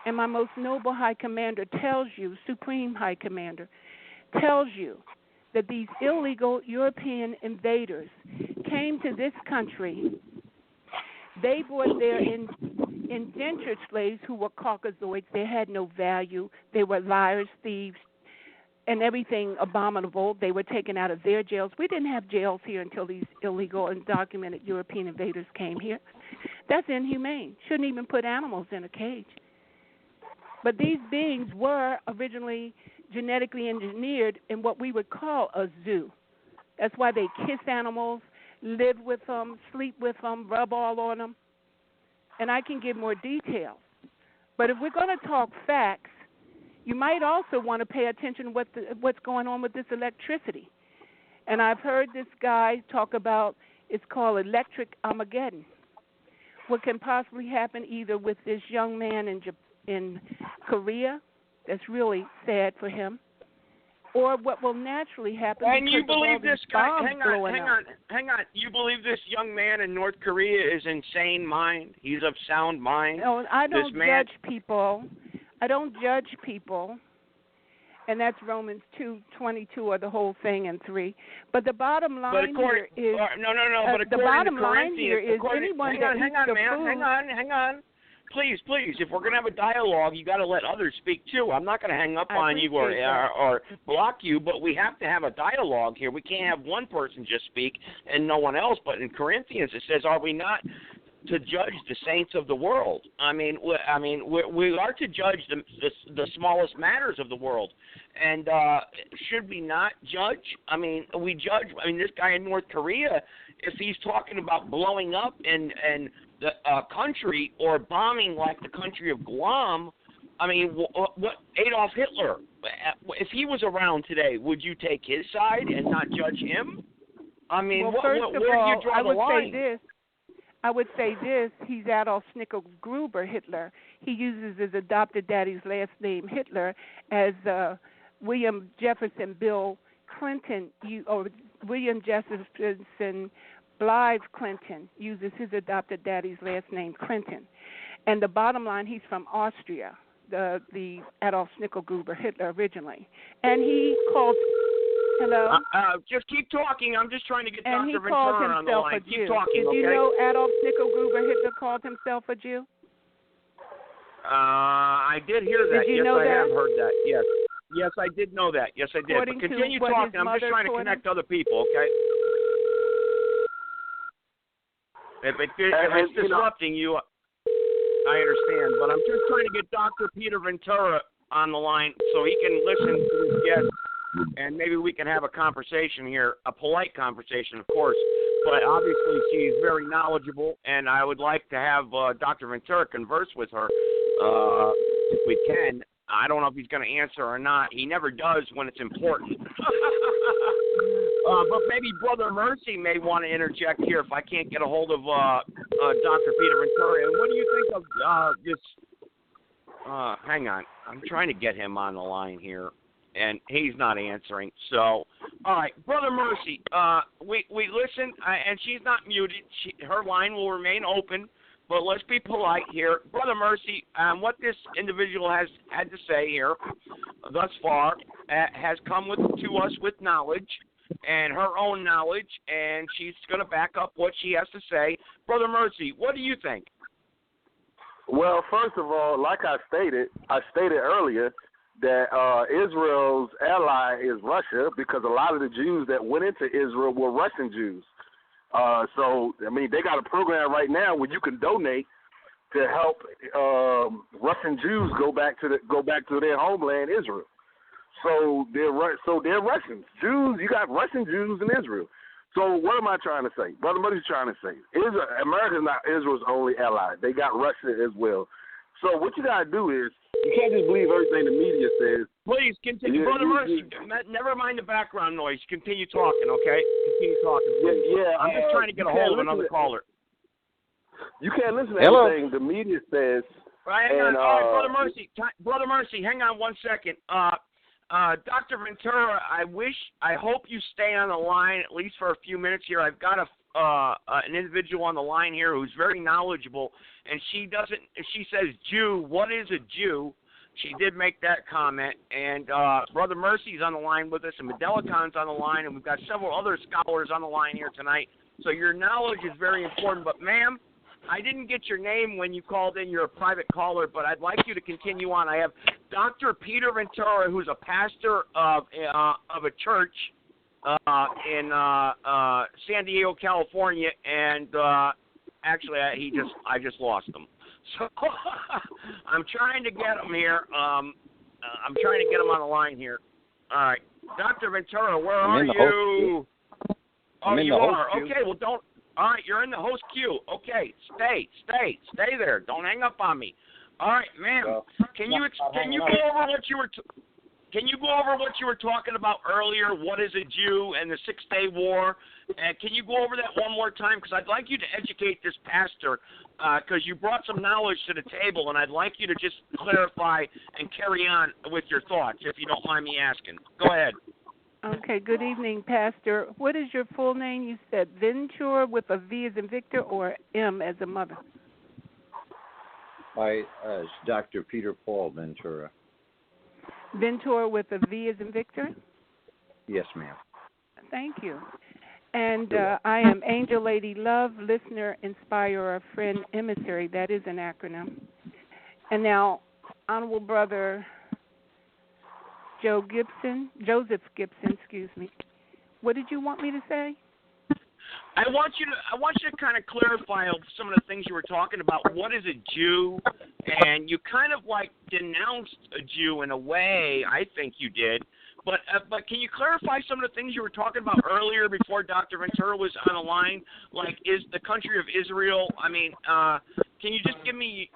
And my most noble high commander tells you, supreme high commander, tells you that these illegal European invaders came to this country. They brought their indentured slaves who were Caucasoids. They had no value. They were liars, thieves, and everything abominable. They were taken out of their jails. We didn't have jails here until these illegal and undocumented European invaders came here. That's inhumane. Shouldn't even put animals in a cage. But these beings were originally genetically engineered in what we would call a zoo. That's why they kiss animals, live with them, sleep with them, rub all on them. And I can give more details. But if we're going to talk facts, you might also want to pay attention to what's going on with this electricity. And I've heard this guy talk about, it's called electric Armageddon. What can possibly happen either with this young man in Korea, that's really sad for him, or what will naturally happen. And you believe this guy? Hang on. You believe this young man in North Korea is insane mind? He's of sound mind? No, I don't judge people. I don't judge people. And that's Romans 2:22 or the whole thing and 3. But the bottom line here is But the bottom line here is anyone that eats the food. Hang on. Please, if we're going to have a dialogue, you got to let others speak too. I'm not going to hang up on you or block you, but we have to have a dialogue here. We can't have one person just speak and no one else. But in Corinthians it says, "Are we not to judge the saints of the world?" I mean, we are to judge the smallest matters of the world. And should we not judge? I mean, we judge. I mean, this guy in North Korea, if he's talking about blowing up and the country or bombing like the country of Guam, I mean, what Adolf Hitler, if he was around today, would you take his side and not judge him? I mean, well, where do you draw the line? I would say this, he's Adolf Gruber Hitler. He uses his adopted daddy's last name, Hitler, as William Jefferson Bill Clinton, or William Jefferson Blythe Clinton uses his adopted daddy's last name, Clinton. And the bottom line, he's from Austria, the Adolf Schnickelgruber, Hitler originally. And he called, hello? Just keep talking. I'm just trying to get and Dr. Ventura on the line. Keep talking, Did you know Adolf Schnickelgruber, Hitler called himself a Jew? I did hear that. Did you know I that? have heard that. Yes. Yes, I did know that. Yes, I did. According But continue talking. I'm just trying to connect other people, okay? If it's disrupting you, I understand. But I'm just trying to get Dr. Peter Ventura on the line so he can listen to his guest, and maybe we can have a conversation here, a polite conversation, of course. But obviously she's very knowledgeable, and I would like to have Dr. Ventura converse with her if we can. I don't know if he's going to answer or not. He never does when it's important. But maybe Brother Mercy may want to interject here if I can't get a hold of Dr. Peter Ventura. And what do you think of this? Hang on. I'm trying to get him on the line here, and he's not answering. So, all right, Brother Mercy, we listen, and she's not muted. Her line will remain open. But let's be polite here. Brother Mercy, what this individual has had to say here thus far has come to us with knowledge and her own knowledge, and she's going to back up what she has to say. Brother Mercy, what do you think? Well, first of all, like I stated earlier that Israel's ally is Russia because a lot of the Jews that went into Israel were Russian Jews. So, I mean, they got a program right now where you can donate to help Russian Jews go back to their homeland, Israel. So they're Russians. Jews, you got Russian Jews in Israel. So what am I trying to say? Brother Muddy's trying to say, America's not Israel's only ally. They got Russia as well. So what you got to do is, you can't just believe everything the media says. Please continue. Brother Mercy, never mind the background noise. Continue talking, okay? Continue talking, please. Yeah, I'm just trying to get a hold of another caller. You can't listen to anything the media says. Right, hang on. All right, Brother Mercy, hang on one second. Dr. Ventura, I hope you stay on the line at least for a few minutes here. I've got an individual on the line here who's very knowledgeable, and she says Jew. What is a Jew? She did make that comment, and Brother Mercy's on the line with us, and Medelicon's on the line, and we've got several other scholars on the line here tonight. So your knowledge is very important. But, ma'am, I didn't get your name when you called in. You're a private caller, but I'd like you to continue on. I have Dr. Peter Ventura, who's a pastor of a church in San Diego, California, and actually, I just lost him. So I'm trying to get him here. I'm trying to get him on the line here. All right, Dr. Ventura, where are you? Oh, you are. Okay, well, don't. All right, you're in the host queue. Okay, stay there. Don't hang up on me. All right, ma'am. Can you go over what you were? Can you go over what you were talking about earlier? What is a Jew and the 6-Day War? And can you go over that one more time? Because I'd like you to educate this pastor because you brought some knowledge to the table, and I'd like you to just clarify and carry on with your thoughts, if you don't mind me asking. Go ahead. Okay, good evening, Pastor. What is your full name? You said Ventura with a V as in Victor or M as a mother? It's Dr. Peter Paul Ventura. Ventura with a V as in Victor? Yes, ma'am. Thank you. And I am Angel Lady Love, listener, inspirer, friend, emissary. That is an acronym. And now, Honorable Brother Joseph Gibson, excuse me. What did you want me to say? I want you to kind of clarify some of the things you were talking about. What is a Jew? And you kind of like denounced a Jew in a way. I think you did. But can you clarify some of the things you were talking about earlier before Dr. Ventura was on the line? Like, is the country of Israel? I mean, can you just give me,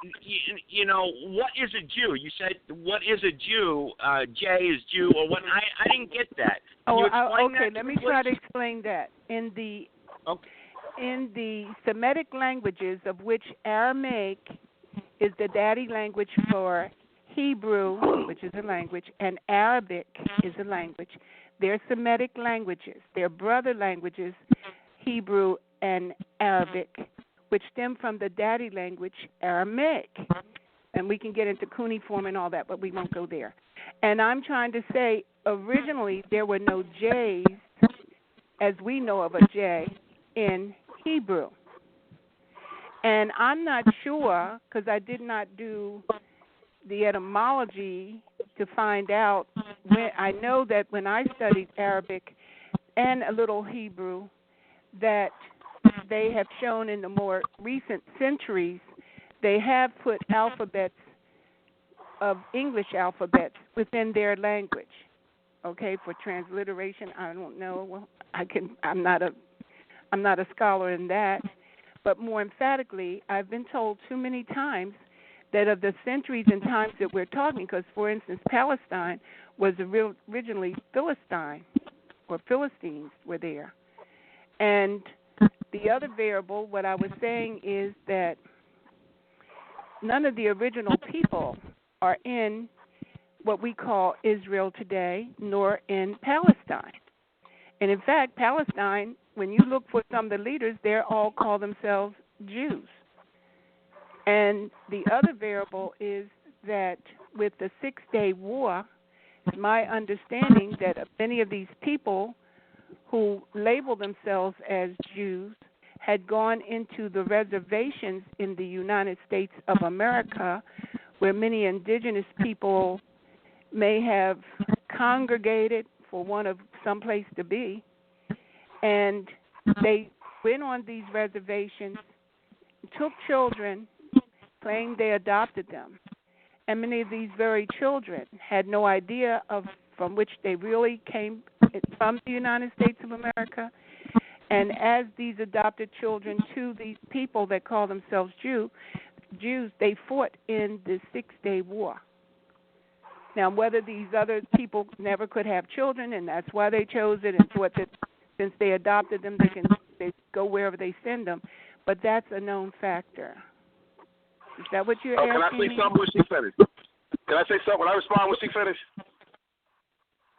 what is a Jew? You said, what is a Jew? J is Jew, or what? I didn't get that. Can you explain that? Let me try to explain that. In the Semitic languages, of which Aramaic is the daddy language for Hebrew, which is a language, and Arabic is a language. They're Semitic languages. They're brother languages, Hebrew and Arabic, which stem from the daddy language, Aramaic. And we can get into cuneiform and all that, but we won't go there. And I'm trying to say, originally there were no J's, as we know of a J, in Hebrew. And I'm not sure, because I did not do the etymology to find out. I know that when I studied Arabic and a little Hebrew, that they have shown in the more recent centuries, they have put alphabets of English alphabets within their language. Okay, for transliteration, I don't know. Well, I'm not a scholar in that, but more emphatically, I've been told too many times that of the centuries and times that we're talking, because, for instance, Palestine was originally Philistine, or Philistines were there. And the other variable, what I was saying, is that none of the original people are in what we call Israel today, nor in Palestine. And in fact, Palestine, when you look for some of the leaders, they all call themselves Jews. And the other variable is that with the 6-Day War, it's my understanding that many of these people who label themselves as Jews had gone into the reservations in the United States of America, where many indigenous people may have congregated for want of some place to be, and they went on these reservations, took children, claimed they adopted them, and many of these very children had no idea of from which they really came from the United States of America. And as these adopted children to these people that call themselves Jews, they fought in the 6-Day War. Now, whether these other people never could have children, and that's why they chose it, and thought that since they adopted them, they go wherever they send them, but that's a known factor. Is that what you're asking? Can I say something when she finished? Can I say something when I respond when she finished?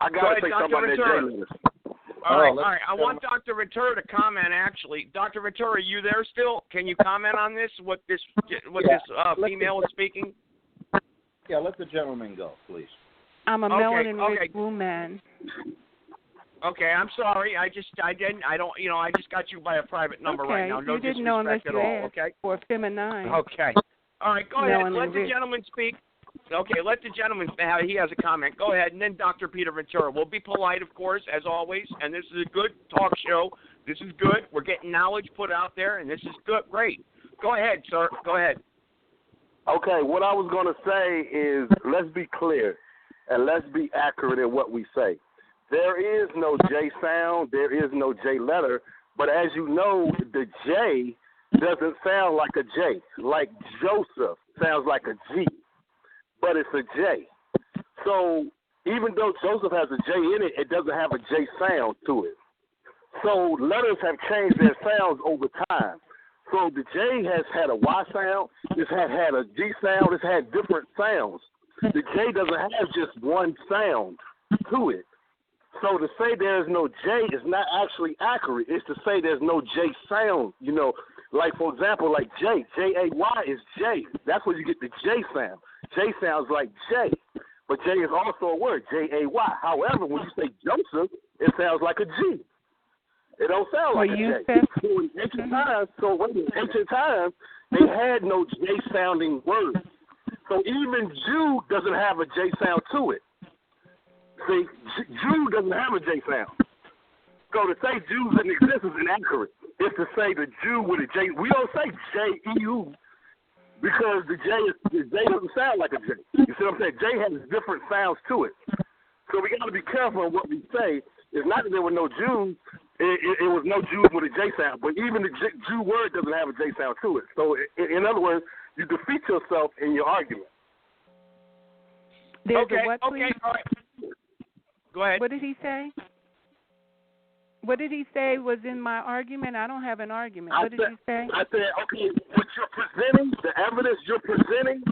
I got to say something about that J-Letter. All right. I want Dr. Ventura to comment, actually. Dr. Ventura, are you there still? Can you comment on this, what this female is speaking? Yeah, let the gentleman go, please. I'm a melanin-rich woman. Okay, I'm sorry. I just got you by a private number right now. No you didn't know unless disrespect you at all, asked, okay? or feminine. Okay. All right, go ahead. Let the gentleman speak. Okay, let the gentleman, he has a comment. Go ahead, and then Dr. Peter Ventura. We'll be polite, of course, as always, and this is a good talk show. This is good. We're getting knowledge put out there, and this is good. Great. Go ahead, sir. Go ahead. Okay, what I was going to say is let's be clear and let's be accurate in what we say. There is no J sound, there is no J letter, but as you know, the J doesn't sound like a J. Like Joseph sounds like a G, but it's a J. So even though Joseph has a J in it, it doesn't have a J sound to it. So letters have changed their sounds over time. So the J has had a Y sound, it's had a G sound, it's had different sounds. The J doesn't have just one sound to it. So to say there's no J is not actually accurate. It's to say there's no J sound, Like, for example, like J, J-A-Y is J. That's where you get the J sound. J sounds like J. But J is also a word, J-A-Y. However, when you say Joseph, it sounds like a G. It don't sound like a J. So in ancient times, they had no J-sounding words. So even Jew doesn't have a J sound to it. See, Jew doesn't have a J sound. So to say Jews didn't exist is inaccurate. It's to say the Jew with a J. We don't say J-E-U because the J doesn't sound like a J. You see what I'm saying? J has different sounds to it. So we got to be careful in what we say. It's not that there were no Jews. It was no Jews with a J sound. But even the Jew word doesn't have a J sound to it. So in other words, you defeat yourself in your argument. Okay, all right. Go ahead. What did he say? What did he say was in my argument? I don't have an argument. What did he say? I said, okay, what you're presenting, the evidence you're presenting,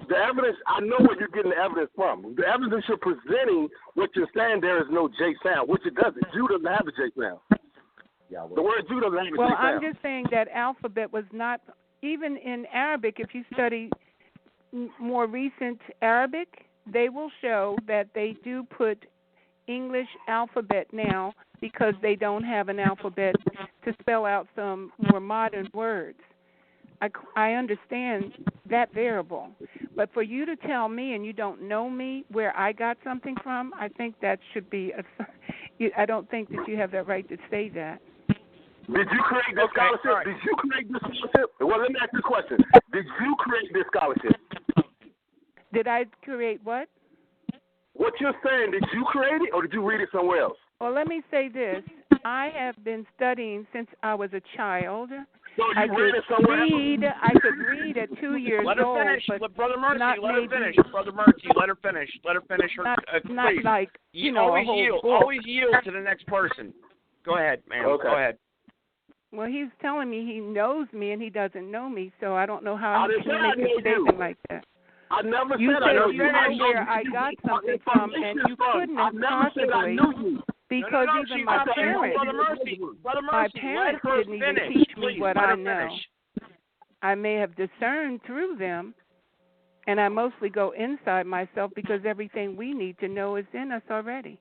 The evidence, I know where you're getting the evidence from. The evidence you're presenting, what you're saying, there is no J sound, which it doesn't. Jew doesn't have a J sound. Yeah, the word Jew doesn't have a J sound. Well, I'm just saying that alphabet was not, even in Arabic, if you study more recent Arabic, they will show that they do put English alphabet now because they don't have an alphabet to spell out some more modern words. I understand that variable. But for you to tell me and you don't know me where I got something from, I think that should be I don't think that you have that right to say that. Did you create this scholarship? Right. Did you create this scholarship? Well, let me ask you a question. Did you create this scholarship? Did I create what? What you're saying, did you create it or did you read it somewhere else? Well, let me say this. I have been studying since I was a child. So you read it somewhere else? I could read at 2 years old. Let her finish. Brother Mercy, let her finish. Brother Mercy, let her finish. Let her finish her. Not like, you know, always a whole yield. book. Always yield to the next person. Go ahead, ma'am. Okay. Go ahead. Well, he's telling me he knows me and he doesn't know me, so I don't know how he can I make a statement like that. I never you said I know you. I know where I got something from, and you couldn't have possibly, because even my parents, my parents didn't even teach me what I know. I may have discerned through them, and I mostly go inside myself because everything we need to know is in us already.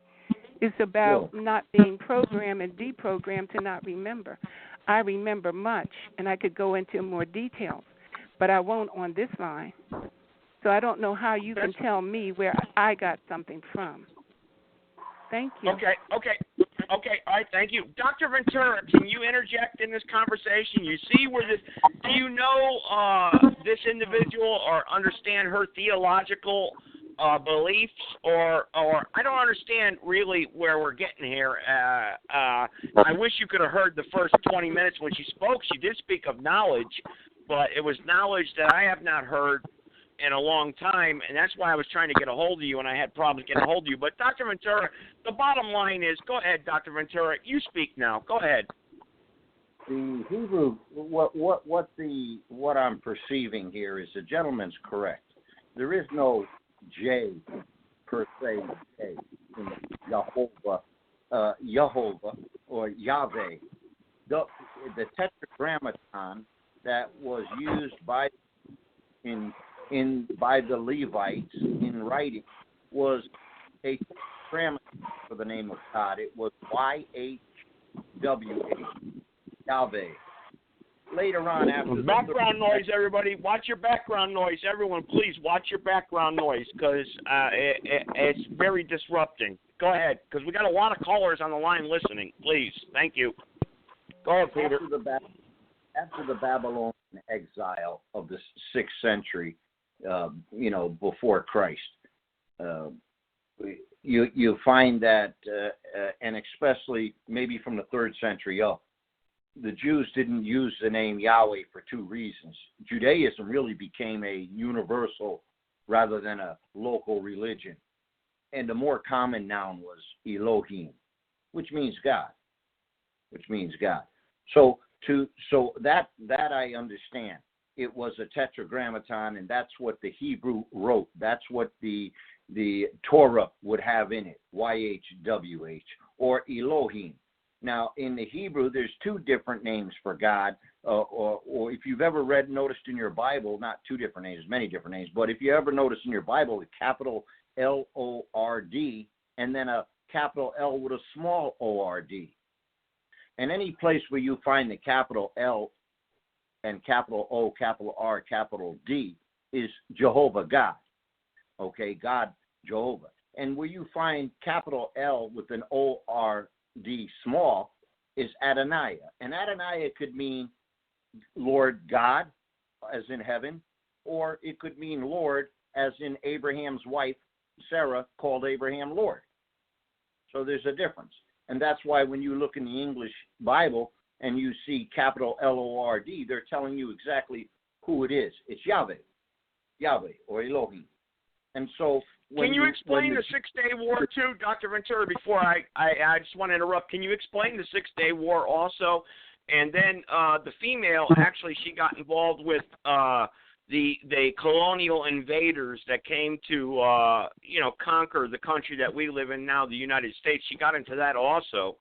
It's about not being programmed and deprogrammed to not remember. I remember much, and I could go into more details, but I won't on this line. So I don't know how you can tell me where I got something from. Thank you. Okay. All right, thank you. Dr. Ventura, can you interject in this conversation? You see where this, do you know this individual or understand her theological beliefs or I don't understand really where we're getting here. I wish you could have heard the first 20 minutes when she spoke. She did speak of knowledge, but it was knowledge that I have not heard in a long time, and that's why I was trying to get a hold of you, and I had problems getting a hold of you. But Dr. Ventura, the bottom line is, go ahead, Dr. Ventura, you speak now. Go ahead. The Hebrew, what I'm perceiving here is the gentleman's correct. There is no J per se in Jehovah or Yahweh. The tetragrammaton that was used by the Levites in writing was a tetragrammaton for the name of God. It was YHWH, Yahweh. Later on, after background noise, everybody, watch your background noise. Everyone, please watch your background noise because it's very disrupting. Go ahead, because we got a lot of callers on the line listening. Please, thank you. Go ahead, Peter. After the Babylonian exile of the 6th century, before Christ, you find that, and especially maybe from the 3rd century up, the Jews didn't use the name Yahweh for 2 reasons. Judaism really became a universal rather than a local religion. And the more common noun was Elohim, which means God. So that I understand. It was a tetragrammaton, and that's what the Hebrew wrote. That's what the Torah would have in it, YHWH, or Elohim. Now, in the Hebrew, there's 2 different names for God, or if you've ever noticed in your Bible, not 2 different names, many different names, but if you ever notice in your Bible, a capital L-O-R-D, and then a capital L with a small O-R-D. And any place where you find the capital L and capital O, capital R, capital D is Jehovah God. Okay, God, Jehovah. And where you find capital L with an O-R-D small is Adonai. And Adonai could mean Lord God, as in heaven, or it could mean Lord, as in Abraham's wife, Sarah, called Abraham Lord. So there's a difference. And that's why when you look in the English Bible and you see capital L-O-R-D, they're telling you exactly who it is. It's Yahweh or Elohim. And so can you explain the 6-Day War too, Dr. Ventura, before I just want to interrupt. Can you explain the 6-Day War also? And then the female, actually, she got involved with the colonial invaders that came to conquer the country that we live in now, the United States. She got into that also.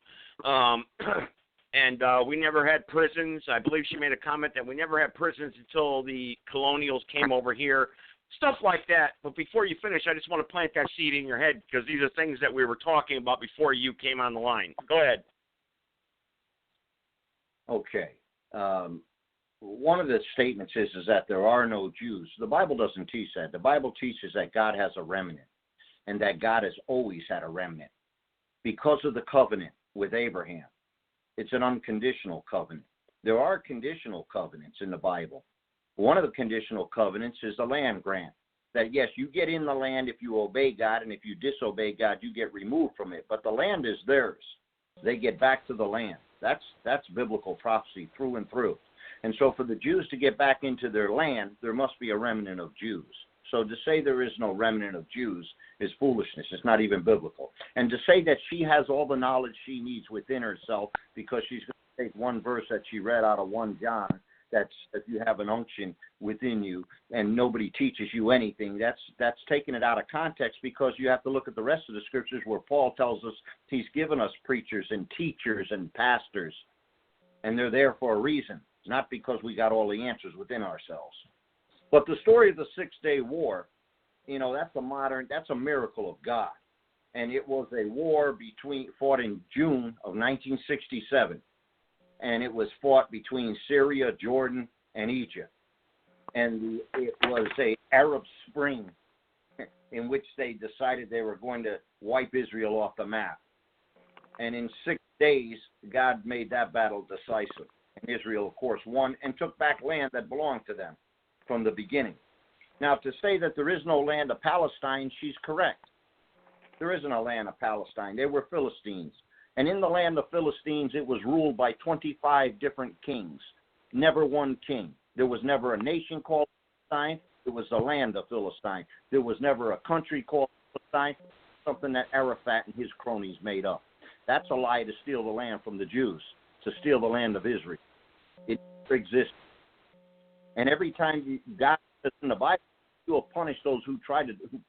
And we never had prisons. I believe she made a comment that we never had prisons until the colonials came over here. Stuff like that. But before you finish, I just want to plant that seed in your head because these are things that we were talking about before you came on the line. Go ahead. Okay. One of the statements is that there are no Jews. The Bible doesn't teach that. The Bible teaches that God has a remnant and that God has always had a remnant because of the covenant with Abraham. It's an unconditional covenant. There are conditional covenants in the Bible. One of the conditional covenants is the land grant, that yes, you get in the land if you obey God, and if you disobey God, you get removed from it. But the land is theirs. They get back to the land. That's biblical prophecy through and through. And so for the Jews to get back into their land, there must be a remnant of Jews. So to say there is no remnant of Jews is foolishness. It's not even biblical. And to say that she has all the knowledge she needs within herself because she's going to take one verse that she read out of 1 John, that's if you have an unction within you and nobody teaches you anything, that's taking it out of context, because you have to look at the rest of the scriptures where Paul tells us he's given us preachers and teachers and pastors, and they're there for a reason, not because we got all the answers within ourselves. But the story of the 6-Day War, that's a miracle of God. And it was a war fought in June of 1967. And it was fought between Syria, Jordan, and Egypt. And it was a Arab Spring in which they decided they were going to wipe Israel off the map. And in 6 days, God made that battle decisive. And Israel, of course, won and took back land that belonged to them from the beginning. Now, to say that there is no land of Palestine, she's correct. There isn't a land of Palestine. They were Philistines. And in the land of Philistines, it was ruled by 25 different kings, never one king. There was never a nation called Philistine. It was the land of Philistine. There was never a country called Philistine, something that Arafat and his cronies made up. That's a lie to steal the land from the Jews, to steal the land of Israel. It never existed. And every time God says in the Bible, he will punish those who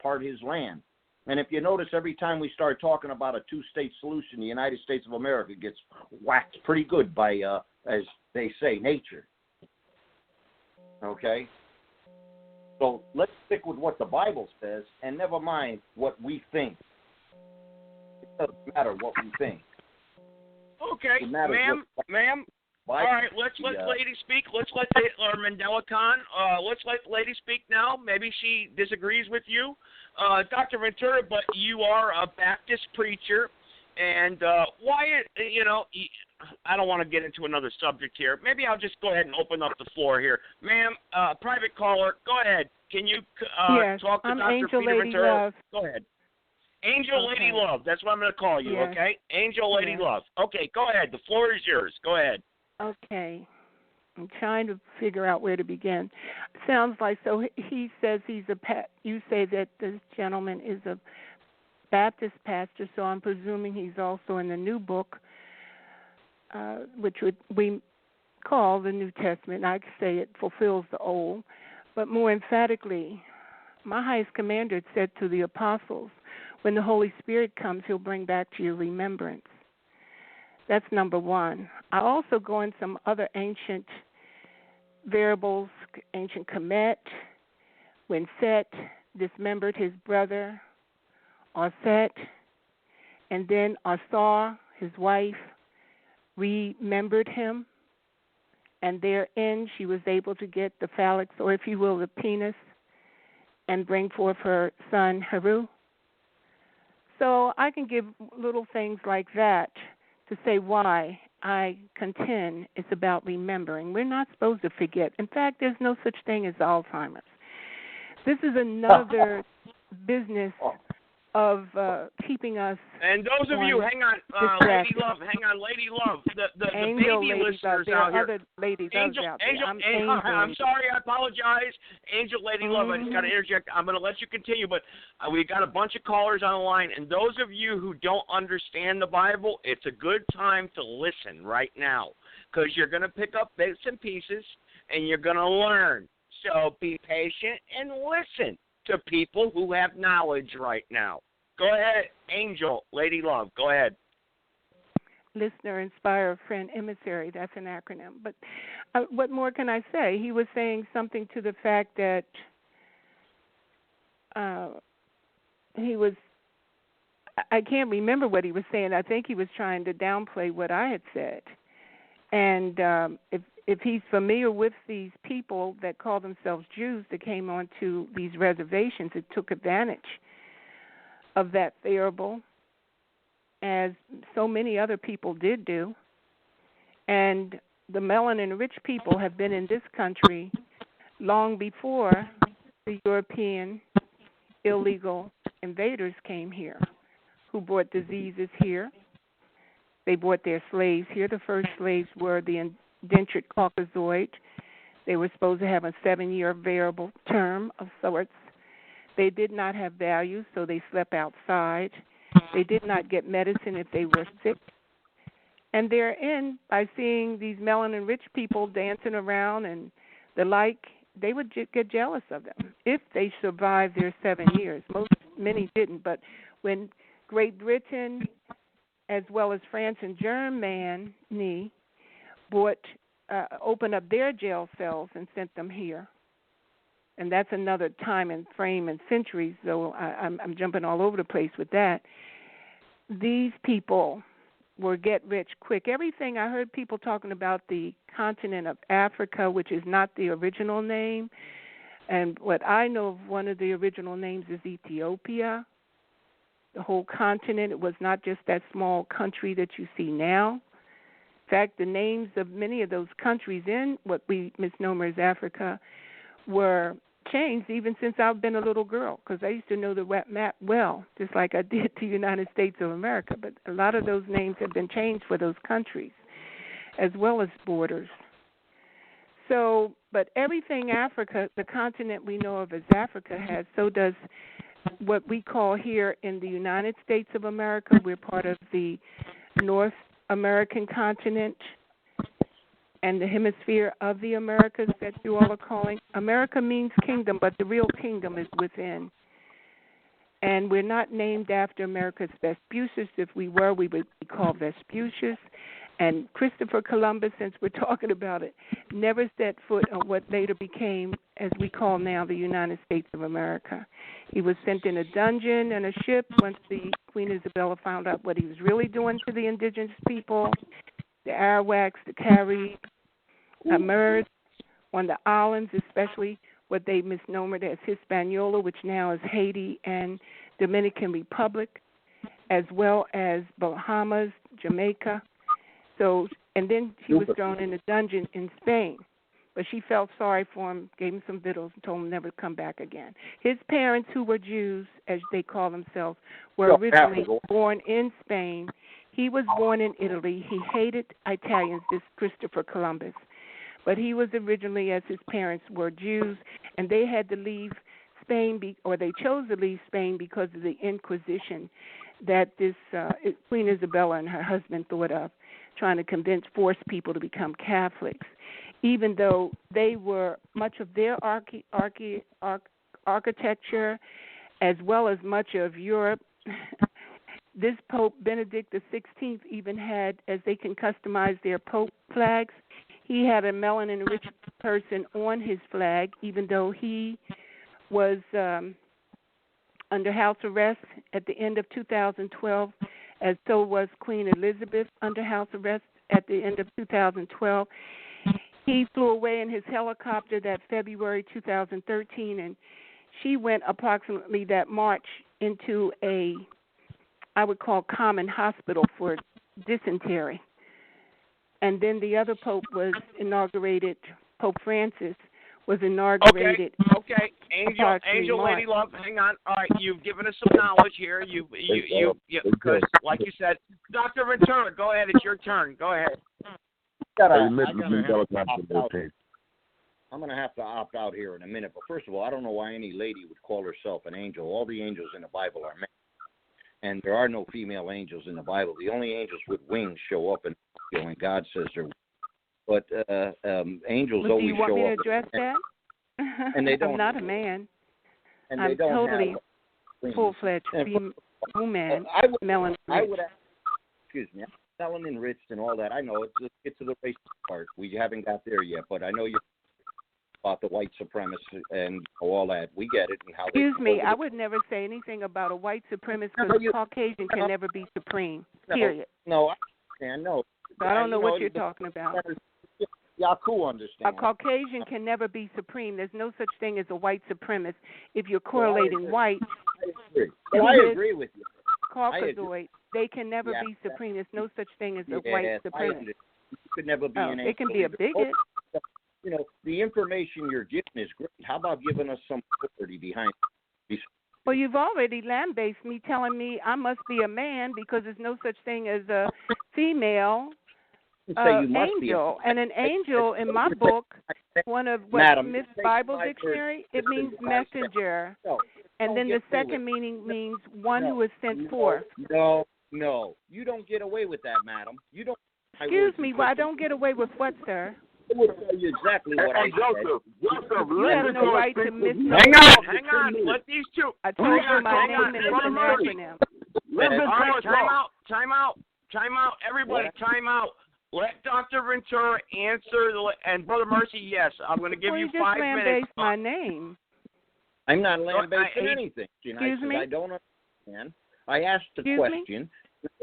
part his land. And if you notice, every time we start talking about a two-state solution, the United States of America gets whacked pretty good by, as they say, nature. Okay? So let's stick with what the Bible says, and never mind what we think. It doesn't matter what we think. Okay, ma'am. All right, let's let lady speak. Let's let Mandela Khan. Let's let lady speak now. Maybe she disagrees with you, Dr. Ventura. But you are a Baptist preacher, and I don't want to get into another subject here. Maybe I'll just go ahead and open up the floor here, ma'am. Private caller, go ahead. Can you yes, talk to I'm Dr. Angel Peter Lady Ventura? Love. Go ahead. Angel Lady Love. That's what I'm going to call you. Yes. Okay, Angel Lady Yes. Love. Okay, go ahead. The floor is yours. Go ahead. Okay. I'm trying to figure out where to begin. Sounds like, so he says you say that this gentleman is a Baptist pastor, so I'm presuming he's also in the new book, which we call the New Testament. I could say it fulfills the old. But more emphatically, my highest commander said to the apostles, when the Holy Spirit comes, he'll bring back to your remembrance. That's number one. I also go in some other ancient variables, ancient Kemet, when Set dismembered his brother, Set, and then Asar, his wife, remembered him, and therein she was able to get the phallic, or if you will, the penis, and bring forth her son, Heru. So I can give little things like that to say why I contend it's about remembering. We're not supposed to forget. In fact, there's no such thing as Alzheimer's. This is another business of keeping us. And those of you, hang on, Lady Love, the baby listeners out here. Other lady loves out there. I'm sorry, I apologize. Angel Lady Love, I just got to interject. I'm going to let you continue, but we've got a bunch of callers on the line, and those of you who don't understand the Bible, it's a good time to listen right now, because you're going to pick up bits and pieces, and you're going to learn. So be patient and listen to people who have knowledge right now. Go ahead, Angel, Lady Love. Go ahead. Listener, inspire, friend, emissary. That's an acronym. But what more can I say? He was saying something to the fact that he was, I can't remember what he was saying. I think he was trying to downplay what I had said. And if he's familiar with these people that call themselves Jews that came onto these reservations and took advantage of that variable, as so many other people did do, and the melanin-rich people have been in this country long before the European illegal invaders came here, who brought diseases here. They brought their slaves here. The first slaves were the indentured Caucasoid. They were supposed to have a 7-year variable term of sorts. They did not have values, so they slept outside. They did not get medicine if they were sick. And therein, by seeing these melanin-rich people dancing around and the like, they would get jealous of them if they survived their 7 years. Many didn't, but when Great Britain, as well as France and Germany, opened up their jail cells and sent them here. And that's another time and frame and centuries, so I'm jumping all over the place with that. These people were get rich quick. Everything I heard people talking about the continent of Africa, which is not the original name, and what I know of one of the original names is Ethiopia. The whole continent, it was not just that small country that you see now. In fact, the names of many of those countries in what we misnomer as Africa were changed even since I've been a little girl, because I used to know the map well, just like I did the United States of America. But a lot of those names have been changed for those countries, as well as borders. So, but everything Africa, the continent we know of as Africa has, so does what we call here in the United States of America. We're part of the North American continent and the hemisphere of the Americas that you all are calling. America means kingdom, but the real kingdom is within. And we're not named after America's Vespucius. If we were, we would be called Vespucius. And Christopher Columbus, since we're talking about it, never set foot on what later became, as we call now, the United States of America. He was sent in a dungeon and a ship once the Queen Isabella found out what he was really doing to the indigenous people, the Arawaks, the Caribs, Amers, on the islands, especially what they misnomered as Hispaniola, which now is Haiti and Dominican Republic, as well as Bahamas, Jamaica. So, and then she was thrown in a dungeon in Spain. But she felt sorry for him, gave him some victuals, and told him never to come back again. His parents, who were Jews, as they call themselves, were originally born in Spain. He was born in Italy. He hated Italians, this Christopher Columbus. But he was originally, as his parents were Jews, and they had to leave Spain, or they chose to leave Spain because of the Inquisition that this Queen Isabella and her husband thought of, trying to force people to become Catholics, even though they were much of their architecture, as well as much of Europe. This Pope Benedict XVI even had, as they can customize their Pope flags, he had a melanin-rich person on his flag, even though he was under house arrest at the end of 2012, as so was Queen Elizabeth under house arrest at the end of 2012. He flew away in his helicopter that February 2013, and she went approximately that March into a, I would call, common hospital for dysentery. And then the other pope was inaugurated, Pope Francis was inaugurated. Okay. Angel, Lady Love, hang on. All right, you've given us some knowledge here. Because, like you said, Dr. Ventura, go ahead. It's your turn. Go ahead. I'm going to have to opt out here in a minute. But first of all, I don't know why any lady would call herself an angel. All the angels in the Bible are men. And there are no female angels in the Bible. The only angels with wings show up, and God says they're. But angels always show up. Do you want me to address that? And they don't. I'm not a man. And I'm they don't totally have wings. full-fledged woman. I would melanin-rich. Excuse me. Melanin enriched and all that. I know it's just get to the racist part. We haven't got there yet, but I know you're about the white supremacists and all that. We get it and how. Excuse me. I would never say anything about a white supremacist because Caucasian can never be supreme. Period. No, I understand. No. So I don't know what you're talking about. Yaku understand. A Caucasian can never be supreme. There's no such thing as a white supremacist if you're correlating white. I agree. Well, I agree with you. Caucasoid, they can never be supreme. There's no such thing as a white supremacist. You could never be an. They can be a bigot. You know, the information you're giving is great. How about giving us some authority behind it? Well, you've already lambasted me, telling me I must be a man because there's no such thing as a female angel. And an angel, in my book, one of Smith's Bible Dictionary, it means messenger. And then the second meaning means one who is sent forth. No, you don't get away with that, madam. You don't. Excuse me, well, I don't get away with what, sir? I will tell you exactly what I Joseph, you have no right to misnomer. Hang on. Let these two. I told you my name and it's an acronym. Time out. Everybody, time out. Let Dr. Ventura answer, and Brother Mercy, yes, I'm going to give you 5 minutes. My name. I'm not lambasting anything. Excuse me? I don't understand. I asked the question.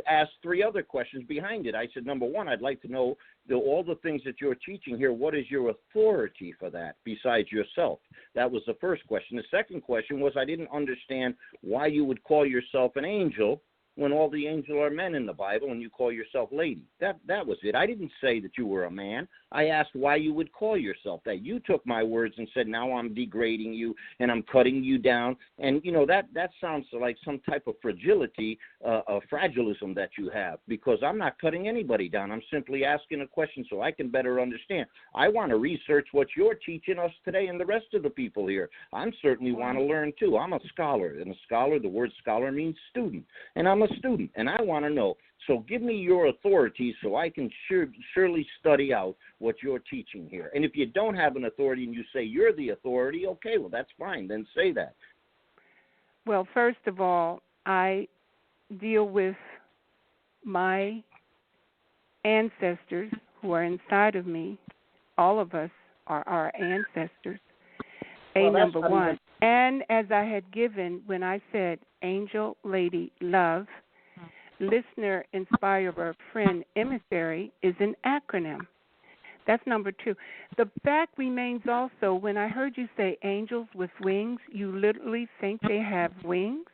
Asked 3 other questions behind it. I said, number 1, I'd like to know all the things that you're teaching here. What is your authority for that besides yourself? That was the first question. The second question was I didn't understand why you would call yourself an angel when all the angels are men in the Bible and you call yourself lady. That was it. I didn't say that you were a man. I asked why you would call yourself that. You took my words and said, now I'm degrading you and I'm cutting you down. And, you know, that sounds like some type of fragility, fragilism that you have, because I'm not cutting anybody down. I'm simply asking a question so I can better understand. I want to research what you're teaching us today and the rest of the people here. I certainly want to learn, too. I'm a scholar, and a scholar, the word scholar means student, and I'm a student, and I want to know. So give me your authority so I can surely study out what you're teaching here. And if you don't have an authority and you say you're the authority, okay, well, that's fine. Then say that. Well, first of all, I deal with my ancestors who are inside of me. All of us are our ancestors. Number 1. And as I had given when I said angel, lady, love, listener, inspirer, friend, emissary is an acronym. That's number 2. The fact remains also, when I heard you say angels with wings, you literally think they have wings?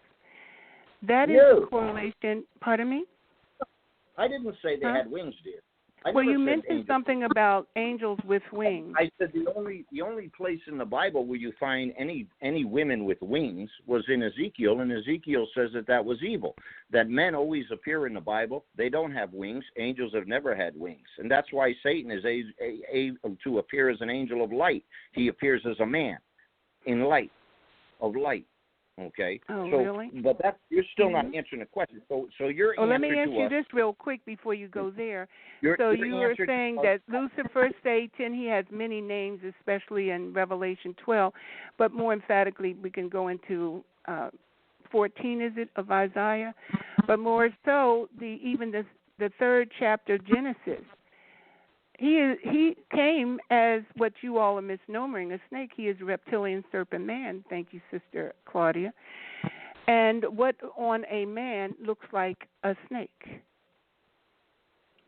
That is a correlation. Pardon me? I didn't say they had wings, dear. Well, you mentioned something about angels with wings. I said the only place in the Bible where you find any women with wings was in Ezekiel, and Ezekiel says that was evil. That men always appear in the Bible. They don't have wings. Angels have never had wings, and that's why Satan is able to appear as an angel of light. He appears as a man in light, of light. Okay. Oh, really? But you're still not answering the question. So your answer let me ask you us, this real quick before you go there. You were saying that Lucifer, Satan, he has many names, especially in Revelation 12, but more emphatically, we can go into 14, is it, of Isaiah? But more so, even the 3rd chapter of Genesis. He came as what you all are misnomering, a snake. He is a reptilian serpent man. Thank you, Sister Claudia. And what on a man looks like a snake.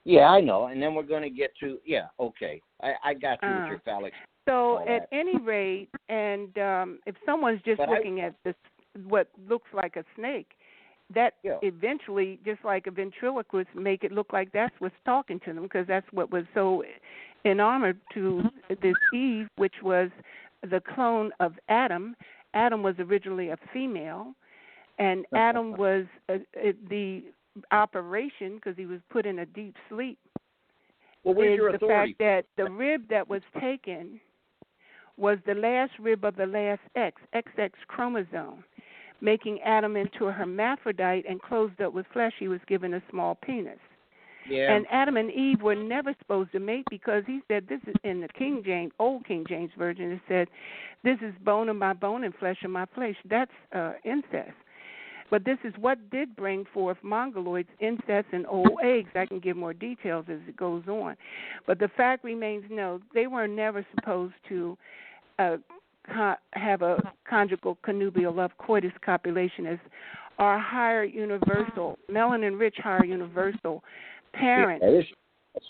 Yeah, I know. And then we're going to get to, okay. I got you with your phallic. So at any rate, and if someone's just looking at this, what looks like a snake, that eventually, just like a ventriloquist, make it look like that's what's talking to them, because that's what was so enamored to this Eve, which was the clone of Adam. Adam was originally a female, and Adam was the operation, because he was put in a deep sleep. Well, where's your authority? The fact that the rib that was taken was the last rib of the last XX chromosome, making Adam into a hermaphrodite and closed up with flesh. He was given a small penis. Yeah. And Adam and Eve were never supposed to mate because he said, this is in the King James, old King James Version, it said, this is bone of my bone and flesh of my flesh. That's incest. But this is what did bring forth mongoloids, incest, and old eggs. I can give more details as it goes on. But the fact remains, no, they were never supposed to have a conjugal connubial love coitus copulation as our higher universal, melanin-rich higher universal parents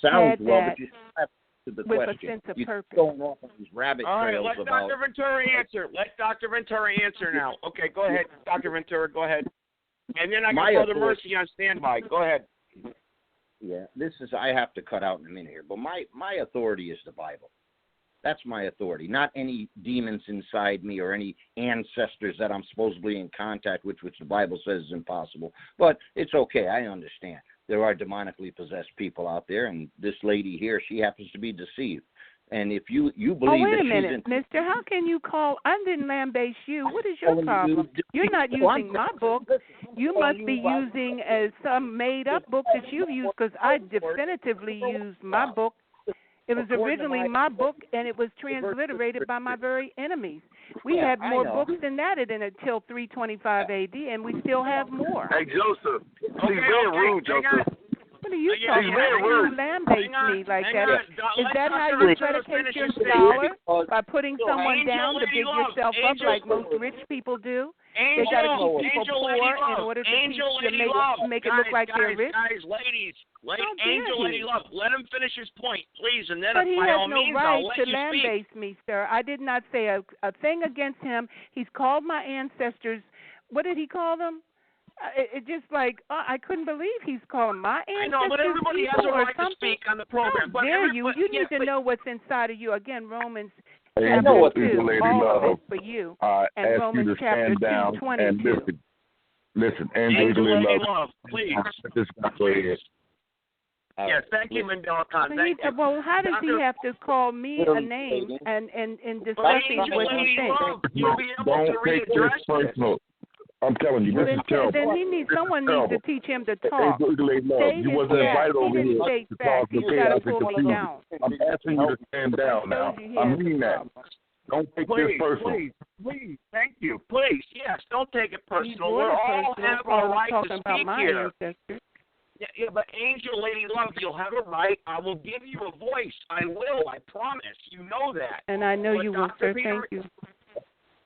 sounds had well, that but you have to the with question. a sense of You're purpose. going off on these rabbit All right, trails let about. Dr. Ventura answer. Let Dr. Ventura answer now. Okay, go ahead, Dr. Ventura, go ahead. And then I got Brother Mercy on standby. Go ahead. Yeah, I have to cut out in a minute here, but my authority is the Bible. That's my authority, not any demons inside me or any ancestors that I'm supposedly in contact with, which the Bible says is impossible. But it's okay. I understand. There are demonically possessed people out there, and this lady here, she happens to be deceived. And if you believe wait that a minute, mister. How can you call? I didn't lambaste you. What is your problem? You're not using my book. You must be using some made-up book that you've used, because I definitively used my book. It was originally my book, and it was transliterated by my very enemies. We had more books than that until 325 A.D., and we still have more. Hey, Joseph, he's very rude, Joseph. What are you talking about? You lambaste me like that. Is that how you predicate your scholar? By putting someone down to big yourself up like most rich people do? They got to keep people poor in order to make it look like they're rich? Guys, ladies, Angel Lady Love, let him finish his point, please, and then but he by has all no means, right I'll let to you speak. lambaste me, sir. I did not say a thing against him. He's called my ancestors. What did he call them? It just like I couldn't believe he's calling my ancestors. I know, but everybody has a right to speak on the program. How dare you? You need to know what's inside of you. Again, Romans Angel, chapter 2, Lady all Love, of it for you. And ask Romans you to chapter stand down 2, and 22. listen, Angel Lady Lady Love, please. This guy go ahead. Yes, thank you, Mandela Khan. Thank you. Well, how does he have to call me a name and discussing what he thinks? Don't take this personal. I'm telling you, this is terrible. Then someone needs to teach him to talk. You wasn't invited over here to talk to chaos and confusion. I'm asking you to stand down now. I mean that. Don't take this personal. Please, thank you. Please, yes, don't take it personal. We all have a right to speak here. Yeah, but Angel Lady Love, you'll have a right. I will give you a voice. I will. I promise. You know that. And I know you will, sir. Thank you.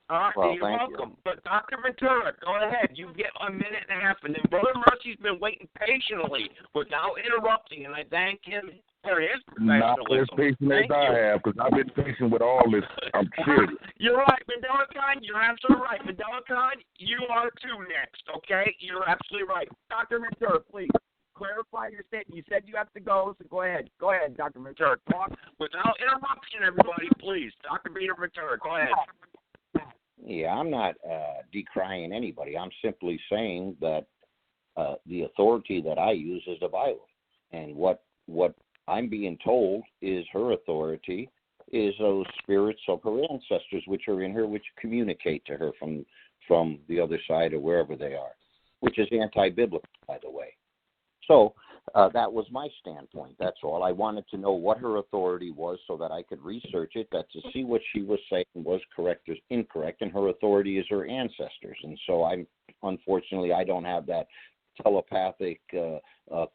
All right, well, you're welcome. But Dr. Ventura, go ahead. You get a minute and a half, and then Brother Mercy's been waiting patiently without interrupting, and I thank him for his professionalism. Not as patient as I have, because I've been patient with all this. I'm serious. You're right, Mandela Khan. You're absolutely right. Mandela Khan, you are too next, okay? You're absolutely right. Dr. Ventura, please clarify your statement. You said you have to go, so go ahead. Go ahead, Dr. Ventura. Talk without interruption, everybody, please. Dr. Ventura, go ahead. Yeah, I'm not decrying anybody. I'm simply saying that the authority that I use is the Bible. And what I'm being told is her authority is those spirits of her ancestors which are in her, which communicate to her from the other side or wherever they are, which is anti-biblical, by the way. So that was my standpoint. That's all. I wanted to know what her authority was so that I could research it, that to see what she was saying was correct or incorrect, and her authority is her ancestors. And so unfortunately, I don't have that telepathic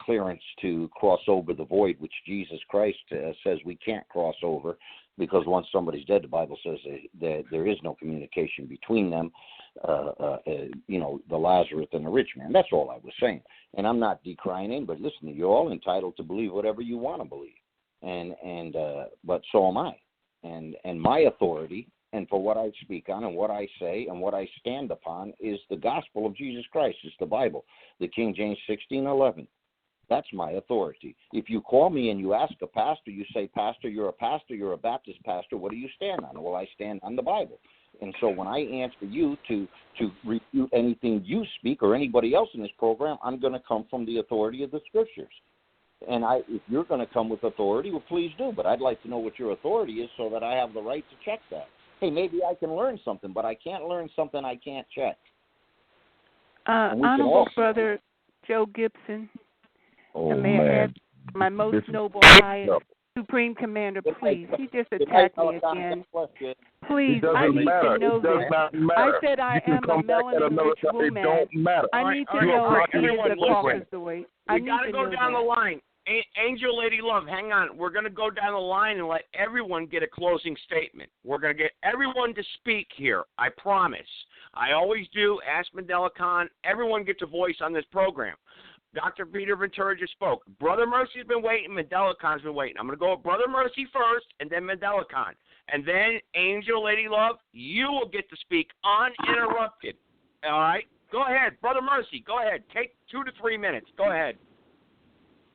clearance to cross over the void, which Jesus Christ says we can't cross over, because once somebody's dead, the Bible says that there is no communication between them, the Lazarus and the rich man. That's all I was saying. And I'm not decrying, but listen, you're all entitled to believe whatever you want to believe. But so am I. And my authority, and for what I speak on and what I say and what I stand upon, is the gospel of Jesus Christ. It's the Bible, the King James 16:11. That's my authority. If you call me and you ask a pastor, you say, Pastor, you're a Baptist pastor, what do you stand on? Well, I stand on the Bible. And so when I answer you to refute anything you speak or anybody else in this program, I'm going to come from the authority of the Scriptures. And if you're going to come with authority, well, please do. But I'd like to know what your authority is so that I have the right to check that. Hey, maybe I can learn something, but I can't learn something I can't check. Honorable Brother Joe Gibson, And may I ask my most noble, highest, Supreme Commander, please. He just attacked me again. Please, I need to know this. I said I am a melanin-rich woman. I need to know if he is a Caucasoid. We got to go down the line. Angel Lady Love, hang on. We're going to go down the line and let everyone get a closing statement. We're going to get everyone to speak here. I promise. I always do. Ask Mandela Khan. Everyone gets a voice on this program. Dr. Peter Ventura just spoke. Brother Mercy's been waiting. Mandela Khan's been waiting. I'm going to go with Brother Mercy first and then Mandela Khan. And then, Angel Lady Love, you will get to speak uninterrupted. All right? Go ahead. Brother Mercy, go ahead. Take 2 to 3 minutes. Go ahead.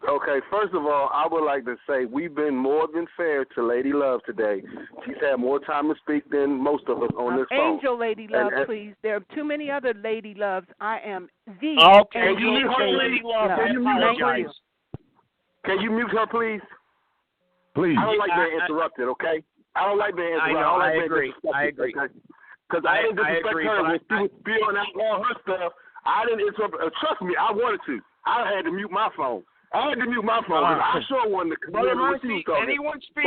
Okay, first of all, I would like to say we've been more than fair to Lady Love today. She's had more time to speak than most of us on this phone. Angel Lady Love, please. There are too many other Lady Loves. I am the Okay, Angel Lady Love. Can you mute her, please? Please. I don't like being interrupted, okay? I don't like being interrupted. I agree. Because I didn't disrespect her when she was spewing out all her stuff. I didn't interrupt her. Trust me, I wanted to. I had to mute my phone. Because I sure wanted to. Brother Mercy, anyone speaks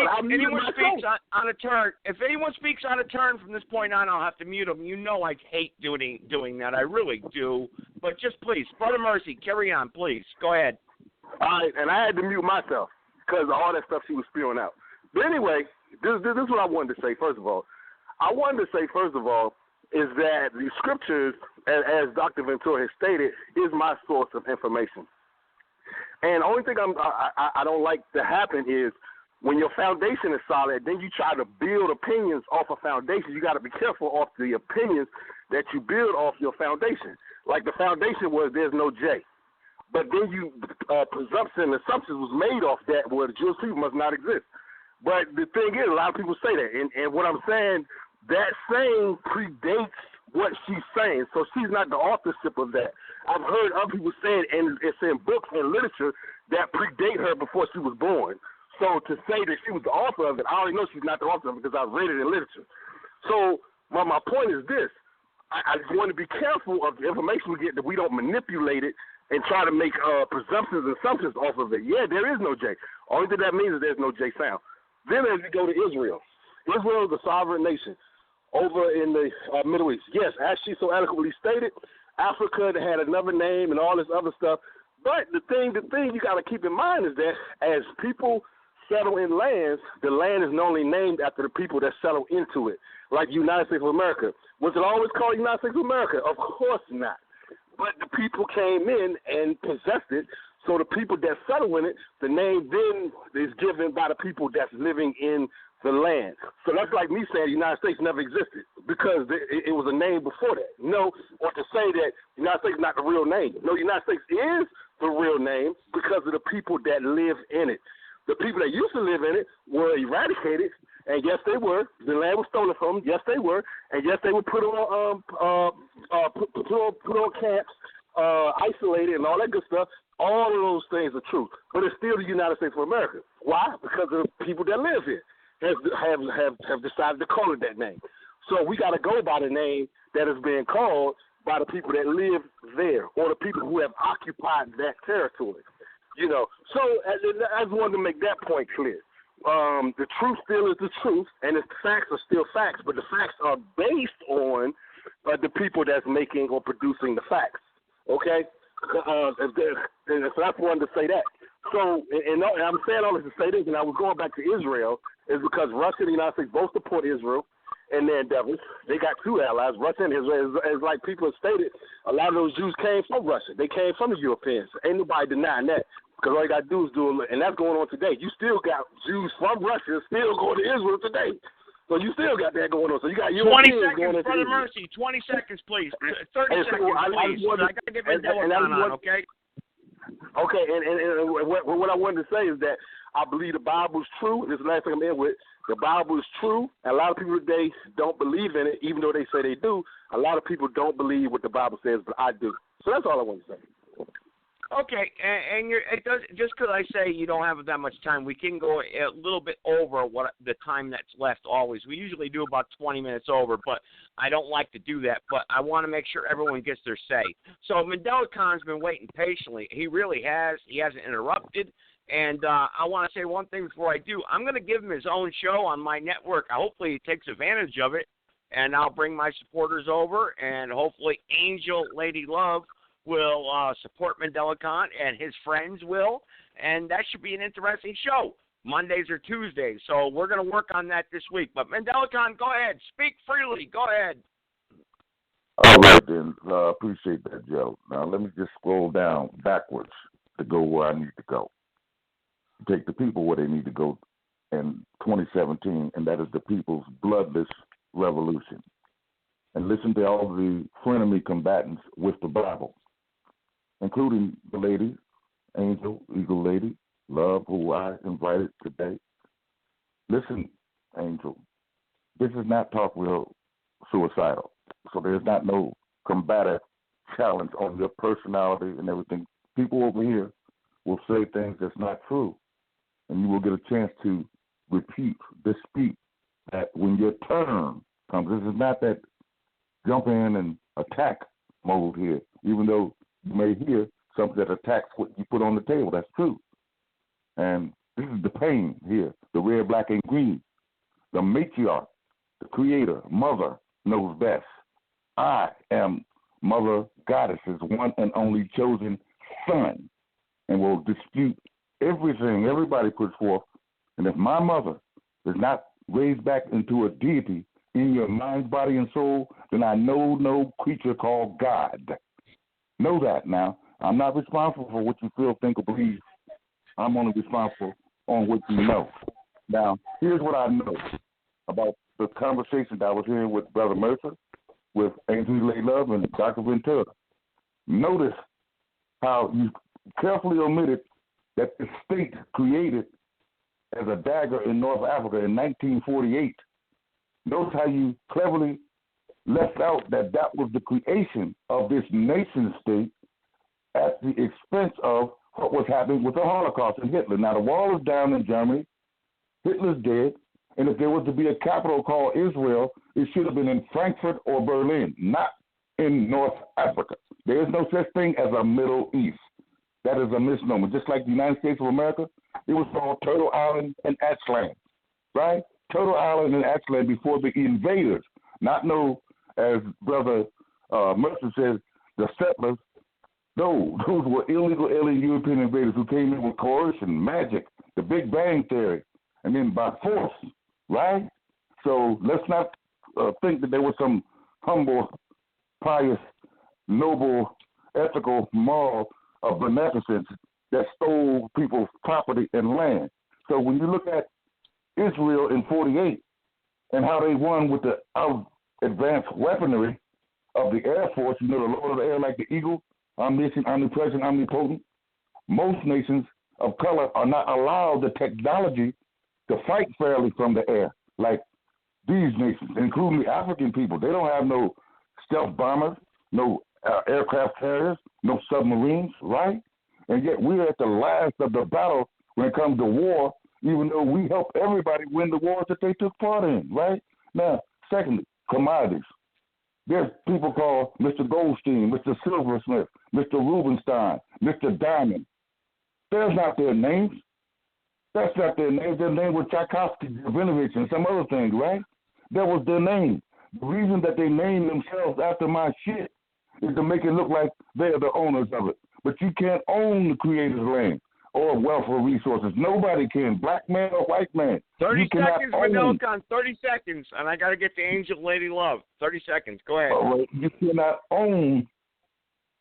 on a turn. If anyone speaks on a turn from this point on, I'll have to mute them. You know I hate doing that. I really do. But just please, Brother Mercy, carry on, please. Go ahead. All right, and I had to mute myself because of all that stuff she was spewing out. But anyway, this is what I wanted to say, first of all. Is that the scriptures, as Dr. Ventura has stated, is my source of information. And the only thing I don't like to happen is when your foundation is solid, then you try to build opinions off a foundation. You got to be careful off the opinions that you build off your foundation. Like the foundation was there's no J. But then you presumption, assumptions was made off that where the Jewish people must not exist. But the thing is, a lot of people say that. And what I'm saying, that saying predates what she's saying. So she's not the authorship of that. I've heard other people say it, and it's in books and literature that predate her before she was born. So to say that she was the author of it, I already know she's not the author of it because I've read it in literature. So my point is this. I just want to be careful of the information we get, that we don't manipulate it and try to make presumptions and assumptions off of it. Yeah, there is no J. Only thing that means is there's no J sound. Then as we go to Israel, Israel is a sovereign nation over in the Middle East. Yes, as she so eloquently stated, Africa had another name and all this other stuff. But the thing you got to keep in mind is that as people settle in lands, the land is not only named after the people that settle into it, like United States of America. Was it always called United States of America? Of course not. But the people came in and possessed it, so the people that settle in it, the name then is given by the people that's living in the land. So that's like me saying the United States never existed because it was a name before that. No, or to say that the United States is not the real name. No, the United States is the real name because of the people that live in it. The people that used to live in it were eradicated, and yes, they were. The land was stolen from them. Yes, they were, and yes, they were put on camps, isolated, and all that good stuff. All of those things are true, but it's still the United States of America. Why? Because of the people that live here have decided to call it that name. So we got to go by the name that is being called by the people that live there or the people who have occupied that territory. You know, so I just wanted to make that point clear. The truth still is the truth, and the facts are still facts, but the facts are based on the people that's making or producing the facts. Okay? So I wanted to say that. So, and I'm saying all this to say this, and I was going back to Israel, is because Russia and the United States both support Israel and their endeavors. They got two allies, Russia and Israel. As like people have stated, a lot of those Jews came from Russia. They came from the Europeans. Ain't nobody denying that. Because all you got to do is and that's going on today. You still got Jews from Russia still going to Israel today. So you still got that going on. So you got Europeans 20 seconds, going into Brother Israel. Mercy. 20 seconds, please. 30 seconds, please. I got to get my on, okay? Okay, and what I wanted to say is that I believe the Bible is true. This is the last thing I'm in with. The Bible is true. And a lot of people today don't believe in it, even though they say they do. A lot of people don't believe what the Bible says, but I do. So that's all I want to say. Okay, and it does just because I say you don't have that much time. We can go a little bit over what the time that's left. Always, we usually do about 20 minutes over, but I don't like to do that. But I want to make sure everyone gets their say. So Mandela Khan's been waiting patiently. He really has. He hasn't interrupted. And I want to say one thing before I do. I'm going to give him his own show on my network. Hopefully he takes advantage of it, and I'll bring my supporters over, and hopefully Angel Lady Love will support Mandela Khan, and his friends will, and that should be an interesting show, Mondays or Tuesdays. So we're going to work on that this week. But Mandela Khan, go ahead. Speak freely. Go ahead. All right, then. Appreciate that, Joe. Now, let me just scroll down backwards to go where I need to go. Take the people where they need to go in 2017, and that is the people's bloodless revolution. And listen to all the frenemy combatants with the Bible, including the lady, Angel, Eagle Lady, Love, who I invited today. Listen, Angel, this is not talk real suicidal. So there's not no combative challenge on your personality and everything. People over here will say things that's not true. And you will get a chance to repeat, dispute that when your turn comes. This is not that jump in and attack mode here, even though you may hear something that attacks what you put on the table. That's true. And this is the pain here, the red, black, and green. The matriarch, the creator, mother, knows best. I am Mother Goddess's one and only chosen son, and will dispute everything everybody puts forth. And if my mother is not raised back into a deity in your mind, body, and soul, then I know no creature called God. Know that now. I'm not responsible for what you feel, think, or believe. I'm only responsible on what you know. Now, here's what I know about the conversation that I was hearing with Brother Mercer, with Angel Lady Love, and Dr. Ventura. Notice how you carefully omitted that the state created as a dagger in North Africa in 1948. Notice how you cleverly left out that that was the creation of this nation state at the expense of what was happening with the Holocaust and Hitler. Now, the wall is down in Germany. Hitler's dead. And if there was to be a capital called Israel, it should have been in Frankfurt or Berlin, not in North Africa. There is no such thing as a Middle East. That is a misnomer. Just like the United States of America, it was called Turtle Island and Ashland, right? Turtle Island and Ashland before the invaders, not know, as Brother Mercer says, the settlers. Those were illegal alien European invaders who came in with coercion, magic, the Big Bang Theory, and then by force, right? So let's not think that there was some humble, pious, noble, ethical, moral beneficence that stole people's property and land. So when you look at Israel in 48 and how they won with the advanced weaponry of the Air Force, you know, the Lord of the Air like the eagle, omniscient, omnipresent, omnipotent, most nations of color are not allowed the technology to fight fairly from the air like these nations, including the African people. They don't have no stealth bombers, no aircraft carriers, no submarines, right? And yet we're at the last of the battle when it comes to war, even though we helped everybody win the wars that they took part in, right? Now, secondly, commodities. There's people called Mr. Goldstein, Mr. Silversmith, Mr. Rubenstein, Mr. Diamond. There's not their names. That's not their names. Their name was Tchaikovsky, Davinovich, and some other things, right? That was their name. The reason that they named themselves after my shit is to make it look like they're the owners of it. But you can't own the creator's land or wealth or resources. Nobody can, black man or white man. 30 seconds, Mandela Khan, 30 seconds, and I got to get to Angel Lady Love. 30 seconds, go ahead. Right. You cannot own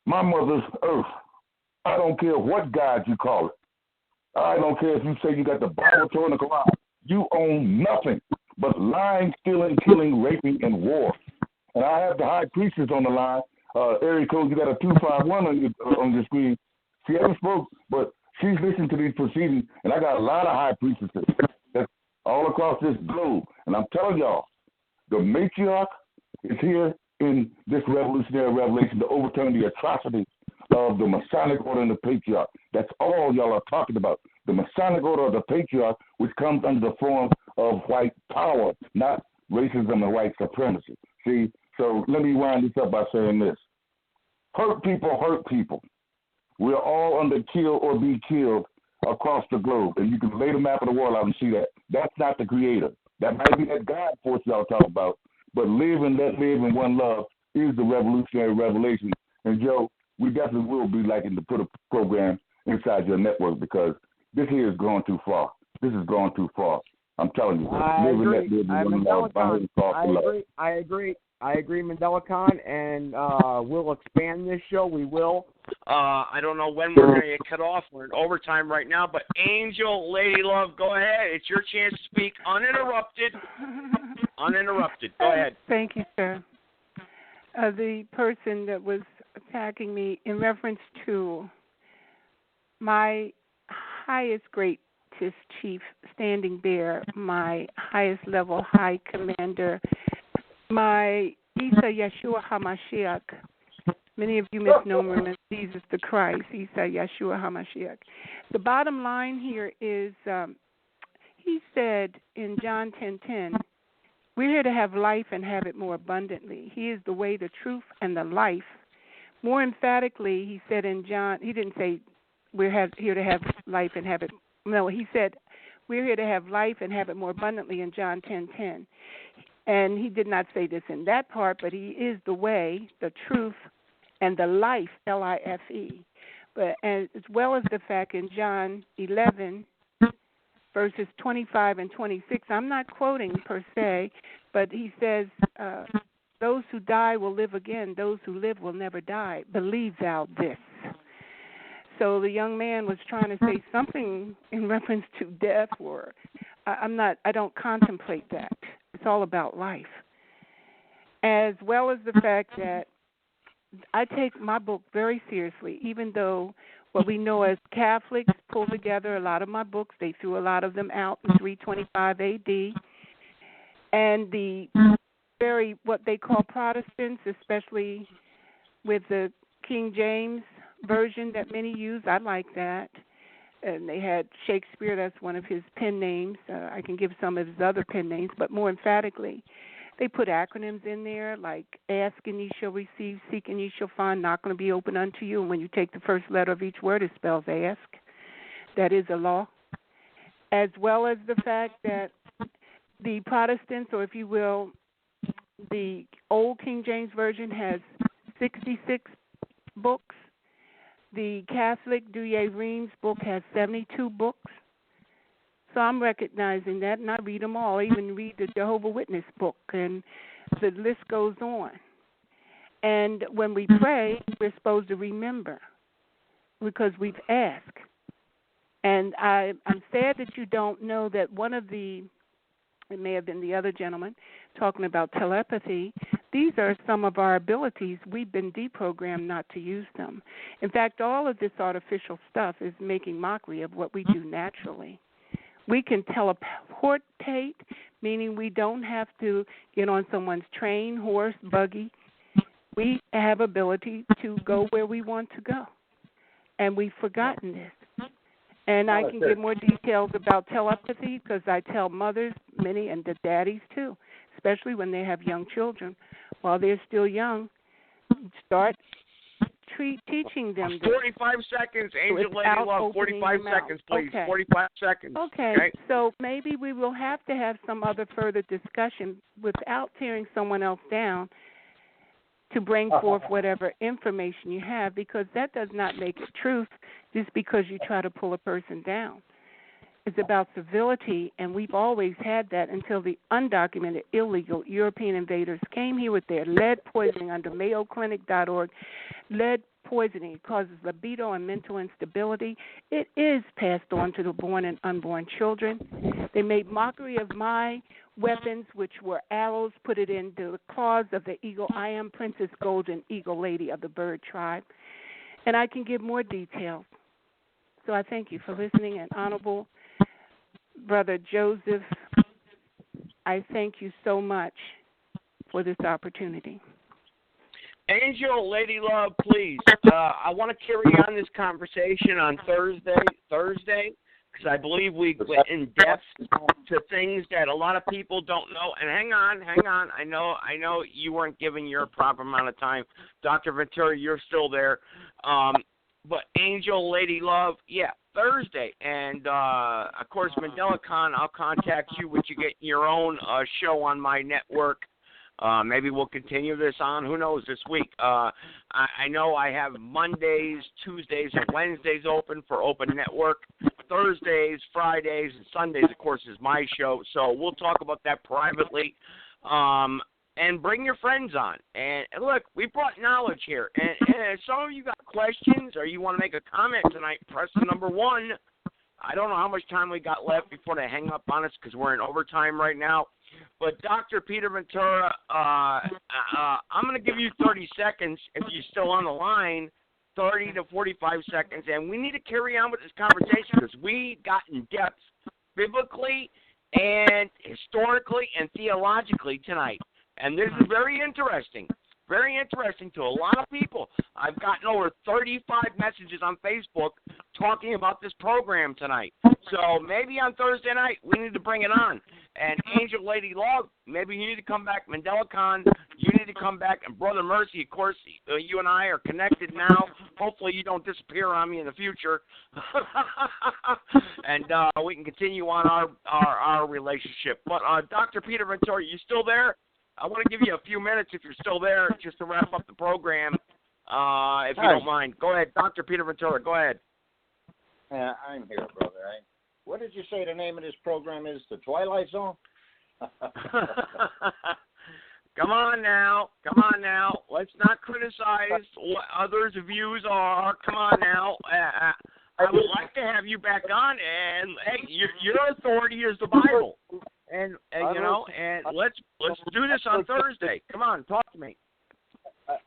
my mother's earth. I don't care what God you call it. I don't care if you say you got the Bible, Torah, and the Quran. You own nothing but lying, stealing, killing, raping, and war. And I have the high priestess on the line. Area code, you got a 251 on your screen. She hasn't spoke, but she's listening to these proceedings, and I got a lot of high priestesses that's all across this globe. And I'm telling y'all, the matriarch is here in this revolutionary revelation to overturn the atrocities of the Masonic Order and the Patriarch. That's all y'all are talking about. The Masonic Order of the Patriarch, which comes under the form of white power, not racism and white supremacy. See, so let me wind this up by saying this. Hurt people. We're all under kill or be killed across the globe. And you can lay the map of the world out and see that. That's not the creator. That might be that God force y'all talk about. But live and let live in one love is the revolutionary revelation. And Joe, we definitely will be liking to put a program inside your network because this here is going too far. This is going too far. I'm telling you. I agree, Mandela Khan, and we'll expand this show. We will. I don't know when we're going to get cut off. We're in overtime right now. But Angel, Lady Love, go ahead. It's your chance to speak uninterrupted. Go ahead. Thank you, sir. The person that was attacking me in reference to my highest greatest chief standing bear, my highest level high commander, my Isa Yeshua HaMashiach. Many of you misnomer him as Jesus the Christ, Isa Yeshua HaMashiach. The bottom line here is he said in John 10:10, we're here to have life and have it more abundantly. He is the way, the truth, and the life. More emphatically, he said in John, he didn't say we're here to have life and have it. No, he said we're here to have life and have it more abundantly in John 10:10. And he did not say this in that part, but he is the way, the truth, and the life, L-I-F-E. But as well as the fact in John 11, verses 25 and 26, I'm not quoting per se, but he says, those who die will live again. Those who live will never die. Believe thou this. So the young man was trying to say something in reference to death, or I don't contemplate that. It's all about life. As well as the fact that I take my book very seriously, even though what we know as Catholics pull together a lot of my books. They threw a lot of them out in 325 A.D. And the what they call Protestants, especially with the King James version that many use, I like that. And they had Shakespeare, that's one of his pen names. I can give some of his other pen names, but more emphatically, they put acronyms in there like ask and ye shall receive, seek and ye shall find, knock and be open unto you. And when you take the first letter of each word, it spells ask. That is a law. As well as the fact that the Protestants, or if you will, the old King James Version has 66 books. The Catholic Douay Rheims book has 72 books. So I'm recognizing that, and I read them all. I even read the Jehovah's Witness book, and the list goes on. And when we pray, we're supposed to remember because we've asked. And I'm sad that you don't know that one of the, it may have been the other gentleman, talking about telepathy. These are some of our abilities. We've been deprogrammed not to use them. In fact, all of this artificial stuff is making mockery of what we do naturally. We can teleportate, meaning we don't have to get on someone's train, horse, buggy. We have ability to go where we want to go, and we've forgotten this. And I can give more details about telepathy because I tell mothers, many, and the daddies too, especially when they have young children. While they're still young, start teaching them. 45 seconds, Angel Lady Love. 45 seconds, please. Okay. 45 seconds. Okay. So maybe we will have to have some other further discussion without tearing someone else down to bring forth whatever information you have, because that does not make it truth just because you try to pull a person down. It's about civility, and we've always had that until the undocumented, illegal European invaders came here with their lead poisoning under MayoClinic.org. Lead poisoning causes libido and mental instability. It is passed on to the born and unborn children. They made mockery of my weapons, which were arrows, put it into the claws of the eagle. I am Princess Golden Eagle Lady of the bird tribe. And I can give more details. So I thank you for listening, and Honorable Brother Joseph, I thank you so much for this opportunity. Angel, Lady Love, please. I want to carry on this conversation on Thursday, because I believe we went in depth to things that a lot of people don't know. And hang on. I know you weren't given your proper amount of time. Dr. Ventura, you're still there. But Angel, Lady Love, yeah, Thursday. And, of course, Mandela Con, I'll contact you when you get your own show on my network. Maybe we'll continue this on, who knows, this week. I know I have Mondays, Tuesdays, and Wednesdays open for Open Network. Thursdays, Fridays, and Sundays, of course, is my show. So we'll talk about that privately. And bring your friends on. And look, we brought knowledge here. And if some of you got questions or you want to make a comment tonight, press the number 1. I don't know how much time we got left before they hang up on us because we're in overtime right now. But Dr. Peter Ventura, I'm going to give you 30 seconds if you're still on the line, 30 to 45 seconds. And we need to carry on with this conversation because we got in depth biblically and historically and theologically tonight. And this is very interesting to a lot of people. I've gotten over 35 messages on Facebook talking about this program tonight. So maybe on Thursday night we need to bring it on. And Angel, Lady Love, maybe you need to come back. Mandela Con, you need to come back. And Brother Mercy, of course, you and I are connected now. Hopefully you don't disappear on me in the future. And we can continue on our relationship. But Dr. Peter Ventura, you still there? I want to give you a few minutes if you're still there just to wrap up the program, if you don't mind. Go ahead, Dr. Peter Ventura, go ahead. I'm here, brother. What did you say the name of this program is? The Twilight Zone? Come on now. Let's not criticize what others' views are. Come on now. I would like to have you back on, and hey, your authority is the Bible. And you know, and let's do this on Thursday. Come on, talk to me.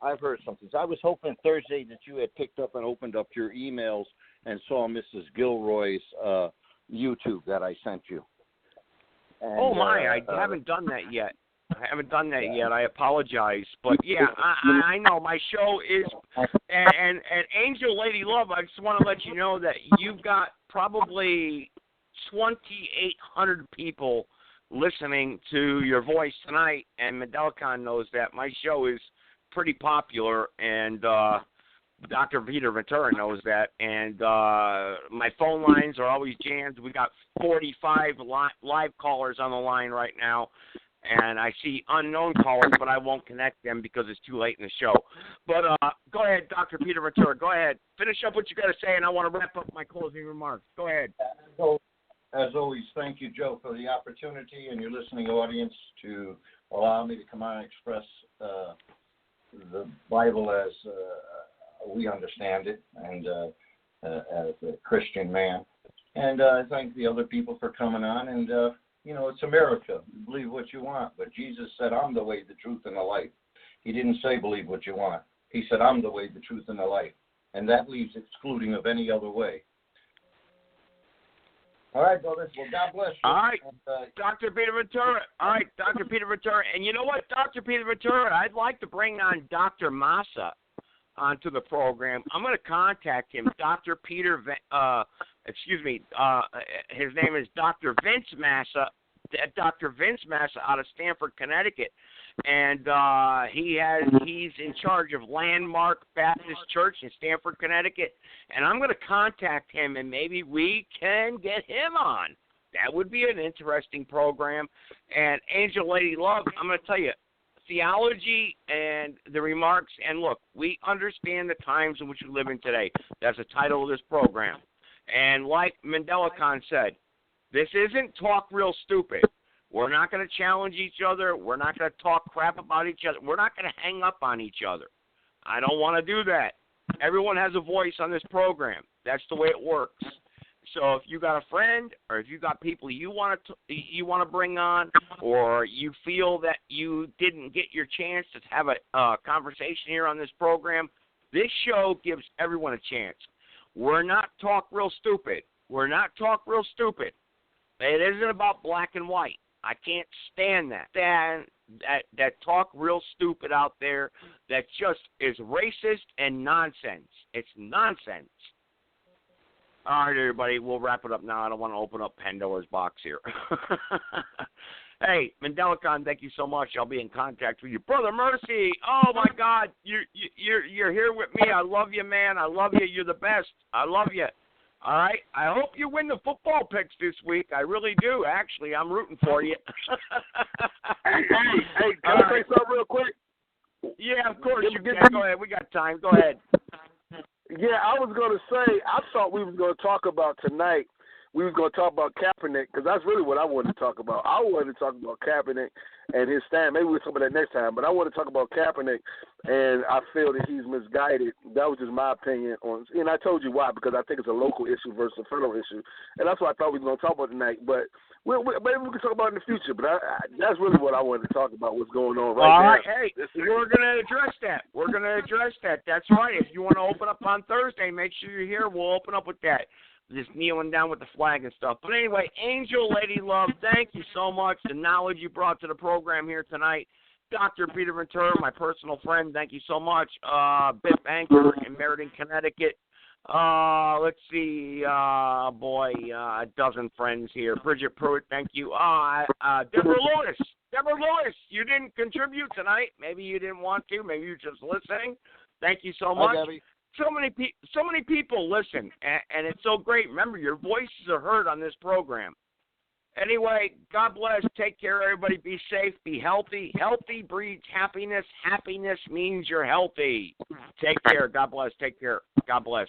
I've heard something. I was hoping Thursday that you had picked up and opened up your emails and saw Mrs. Gilroy's YouTube that I sent you. And, I haven't done that yet. I apologize, but yeah, I know my show is, and Angel, Lady Love. I just want to let you know that you've got probably 2,800 people listening to your voice tonight, and Medelcon knows that. My show is pretty popular, and Dr. Peter Ventura knows that, and my phone lines are always jammed. We got 45 live callers on the line right now, and I see unknown callers, but I won't connect them because it's too late in the show. But go ahead, Dr. Peter Ventura. Go ahead. Finish up what you got to say, and I want to wrap up my closing remarks. Go ahead. As always, thank you, Joe, for the opportunity and your listening audience to allow me to come on and express the Bible as we understand it and as a Christian man. And I thank the other people for coming on. And, it's America. Believe what you want. But Jesus said, I'm the way, the truth, and the life. He didn't say believe what you want. He said, I'm the way, the truth, and the life. And that leaves excluding of any other way. All right, brother. Well, God bless you. All right, Dr. Peter Ventura. All right, Dr. Peter Ventura. And you know what, Dr. Peter Ventura, I'd like to bring on Dr. Massa onto the program. I'm going to contact him. Dr. Peter, his name is Dr. Vince Massa. Dr. Vince Massa out of Stamford, Connecticut. And he's in charge of Landmark Baptist Church in Stamford, Connecticut. And I'm going to contact him, and maybe we can get him on. That would be an interesting program. And Angel, Lady Love, I'm going to tell you, theology and the remarks, and look, we understand the times in which we live in today. That's the title of this program. And like Mandela-Con said, this isn't talk real stupid. We're not going to challenge each other. We're not going to talk crap about each other. We're not going to hang up on each other. I don't want to do that. Everyone has a voice on this program. That's the way it works. So if you got a friend, or if you got people you want to bring on, or you feel that you didn't get your chance to have a conversation here on this program, this show gives everyone a chance. We're not talk real stupid. It isn't about black and white. I can't stand that. And that talk real stupid out there that just is racist and nonsense. It's nonsense. All right, everybody, we'll wrap it up now. I don't want to open up Pandora's box here. Hey, Mandelicon, thank you so much. I'll be in contact with you. Brother Mercy, oh, my God, you're here with me. I love you, man. I love you. You're the best. I love you. All right? I hope you win the football picks this week. I really do, actually. I'm rooting for you. Hey, can I say something real quick? Yeah, of course you can. Go ahead. We got time. Go ahead. Yeah, I was going to say, I thought we was going to talk about tonight, we was going to talk about Kaepernick, because that's really what I wanted to talk about. I wanted to talk about Kaepernick and his stand. Maybe we'll talk about that next time, but I want to talk about Kaepernick, and I feel that he's misguided. That was just my opinion on, and I told you why, because I think it's a local issue versus a federal issue, and that's what I thought we were going to talk about tonight, but maybe we can talk about it in the future, but that's really what I wanted to talk about, what's going on right now. All right, hey, we're going to address that. We're going to address that. That's right. If you want to open up on Thursday, make sure you're here. We'll open up with that. Just kneeling down with the flag and stuff. But anyway, Angel Lady Love, thank you so much. The knowledge you brought to the program here tonight. Dr. Peter Ventura, my personal friend, thank you so much. Biff Anchor in Meriden, Connecticut. Let's see, a dozen friends here. Bridget Pruitt, thank you. Deborah Lewis, you didn't contribute tonight. Maybe you didn't want to. Maybe you're just listening. Thank you so much. Hi, Debbie. So many people listen, and it's so great. Remember, your voices are heard on this program. Anyway, God bless. Take care, everybody. Be safe. Be healthy. Healthy breeds happiness. Happiness means you're healthy. Take care. God bless. Take care. God bless.